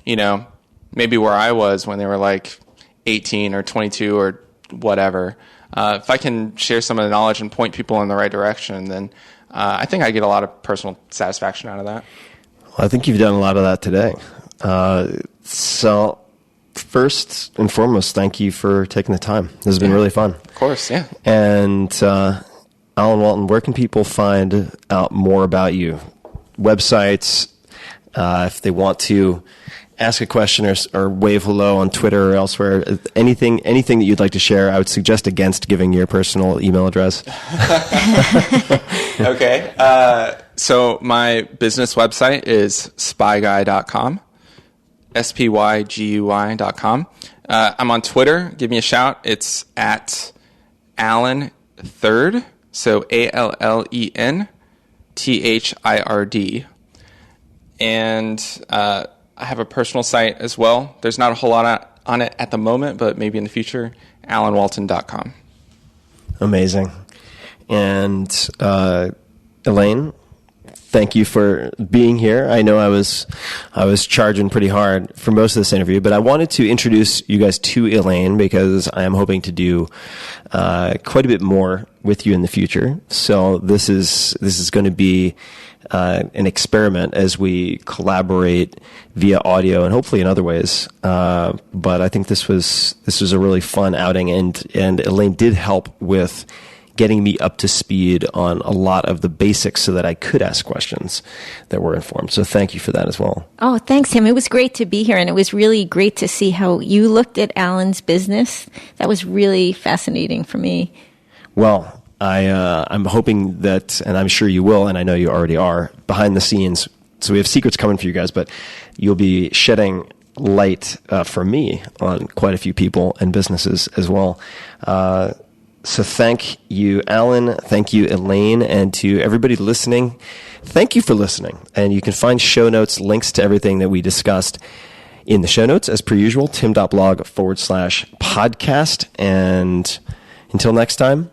maybe where I was when they were like 18 or 22 or whatever. If I can share some of the knowledge and point people in the right direction, then I think I get a lot of personal satisfaction out of that. Well, I think you've done a lot of that today. So first and foremost, thank you for taking the time. This has been really fun. Of course, yeah. And Alan Walton, where can people find out more about you? Websites, if they want to ask a question or wave hello on Twitter or elsewhere, anything that you'd like to share. I would suggest against giving your personal email address. Okay. So my business website is SpyGuy.com, SpyGuy.com. I'm on Twitter. Give me a shout. It's at Allen Third. So ALLEN THIRD. And I have a personal site as well. There's not a whole lot on it at the moment, but maybe in the future, AlanWalton.com. Amazing. And Elaine, thank you for being here. I know I was charging pretty hard for most of this interview, but I wanted to introduce you guys to Elaine because I am hoping to do quite a bit more with you in the future. So this is going to be an experiment as we collaborate via audio and hopefully in other ways. But I think this was a really fun outing, and Elaine did help with getting me up to speed on a lot of the basics so that I could ask questions that were informed. So thank you for that as well. Oh, thanks, Tim. It was great to be here, and it was really great to see how you looked at Alan's business. That was really fascinating for me. Well, I'm hoping that, and I'm sure you will, and I know you already are, behind the scenes. So we have secrets coming for you guys, but you'll be shedding light for me on quite a few people and businesses as well. So thank you, Alan. Thank you, Elaine. And to everybody listening, thank you for listening. And you can find show notes, links to everything that we discussed in the show notes, as per usual, tim.blog/podcast. And until next time,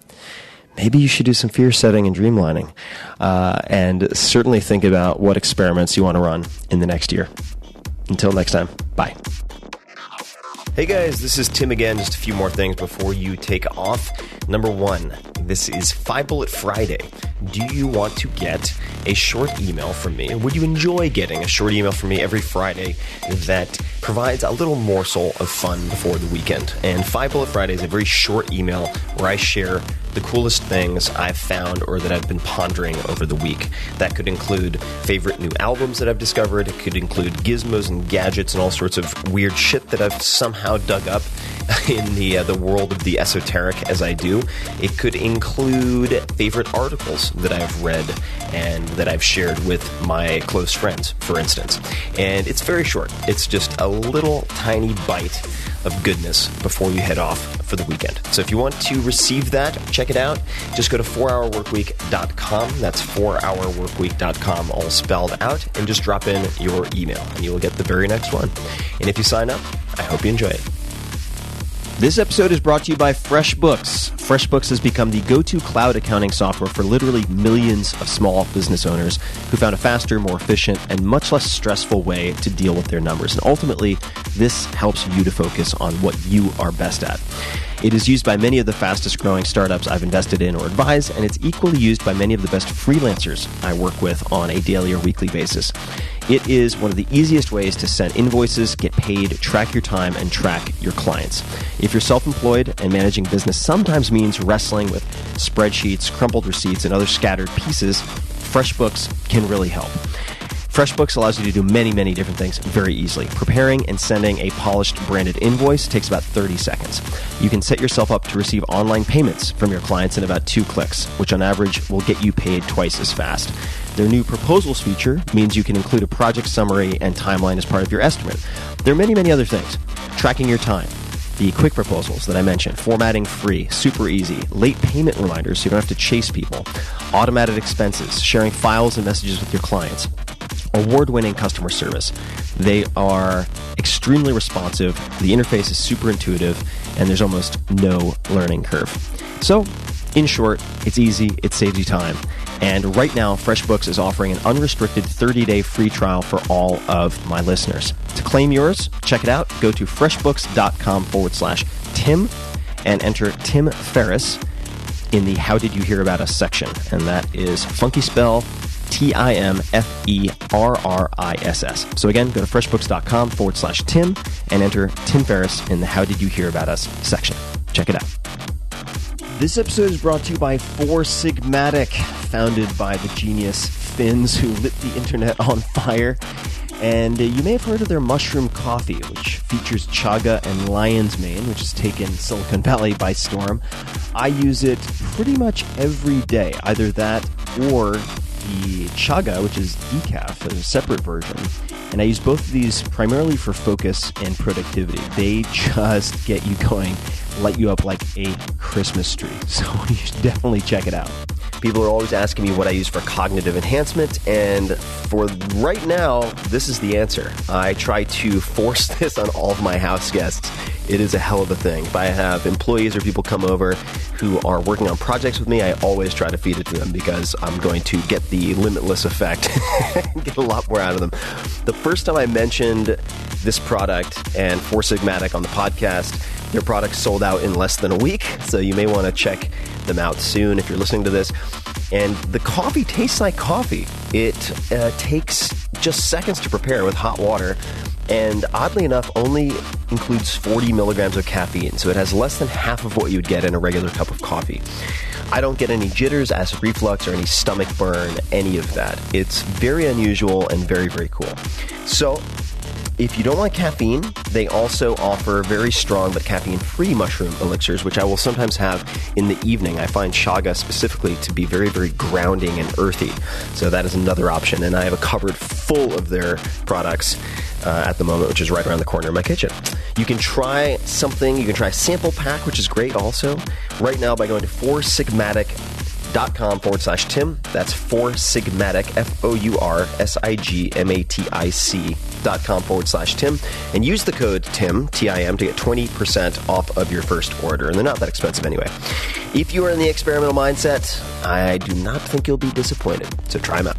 maybe you should do some fear setting and dreamlining. And certainly think about what experiments you want to run in the next year. Until next time, bye. Hey guys, this is Tim again. Just a few more things before you take off. Number one, this is 5 Bullet Friday. Do you want to get a short email from me? Would you enjoy getting a short email from me every Friday that provides a little morsel of fun before the weekend? And 5 Bullet Friday is a very short email where I share the coolest things I've found or that I've been pondering over the week. That could include favorite new albums that I've discovered. It could include gizmos and gadgets and all sorts of weird shit that I've somehow dug up in the world of the esoteric as I do. It could include favorite articles that I've read and that I've shared with my close friends, for instance. And it's very short. It's just a little tiny bite of goodness before you head off for the weekend. So if you want to receive that, check it out. Just go to 4hourworkweek.com. That's 4hourworkweek.com, all spelled out, and just drop in your email, and you will get the very next one. And if you sign up, I hope you enjoy it. This episode is brought to you by FreshBooks. FreshBooks has become the go-to cloud accounting software for literally millions of small business owners who found a faster, more efficient, and much less stressful way to deal with their numbers. And ultimately, this helps you to focus on what you are best at. It is used by many of the fastest growing startups I've invested in or advised, and it's equally used by many of the best freelancers I work with on a daily or weekly basis. It is one of the easiest ways to send invoices, get paid, track your time, and track your clients. If you're self-employed and managing business sometimes means wrestling with spreadsheets, crumpled receipts, and other scattered pieces, FreshBooks can really help. FreshBooks allows you to do many, many different things very easily. Preparing and sending a polished branded invoice takes about 30 seconds. You can set yourself up to receive online payments from your clients in about 2 clicks, which on average will get you paid twice as fast. Their new proposals feature means you can include a project summary and timeline as part of your estimate. There are many, many other things. Tracking your time. The quick proposals that I mentioned, formatting free, super easy, late payment reminders so you don't have to chase people, automated expenses, sharing files and messages with your clients, award-winning customer service. They are extremely responsive, the interface is super intuitive, and there's almost no learning curve. So, in short, it's easy, it saves you time. And right now, FreshBooks is offering an unrestricted 30-day free trial for all of my listeners. To claim yours, check it out. Go to freshbooks.com/Tim and enter Tim Ferriss in the How Did You Hear About Us section. And that is funky spell TIMFERRISS. So again, go to freshbooks.com/Tim and enter Tim Ferriss in the How Did You Hear About Us section. Check it out. This episode is brought to you by Four Sigmatic, founded by the genius Finns who lit the internet on fire. And you may have heard of their mushroom coffee, which features chaga and lion's mane, which has taken Silicon Valley by storm. I use it pretty much every day, either that or the chaga, which is decaf, as a separate version. And I use both of these primarily for focus and productivity. They just get you going, light you up like a Christmas tree. So you should definitely check it out. People are always asking me what I use for cognitive enhancement, and for right now, this is the answer. I try to force this on all of my house guests. It is a hell of a thing. If I have employees or people come over who are working on projects with me, I always try to feed it to them because I'm going to get the limitless effect and get a lot more out of them. The first time I mentioned this product and Four Sigmatic on the podcast, their product sold out in less than a week, so you may want to check them out soon if you're listening to this. And the coffee tastes like coffee. It takes just seconds to prepare with hot water, and oddly enough, only includes 40 milligrams of caffeine, so it has less than half of what you would get in a regular cup of coffee. I don't get any jitters, acid reflux, or any stomach burn, any of that. It's very unusual and very, very cool. So, if you don't like caffeine, they also offer very strong but caffeine-free mushroom elixirs, which I will sometimes have in the evening. I find chaga specifically to be very, very grounding and earthy. So that is another option. And I have a cupboard full of their products at the moment, which is right around the corner of my kitchen. You can try something. You can try a sample pack, which is great also, right now by going to foursigmatic.com/Tim. That's Foursigmatic, FOURSIGMATIC.com/Tim. And use the code TIM, TIM, to get 20% off of your first order. And they're not that expensive anyway. If you are in the experimental mindset, I do not think you'll be disappointed. So try them out.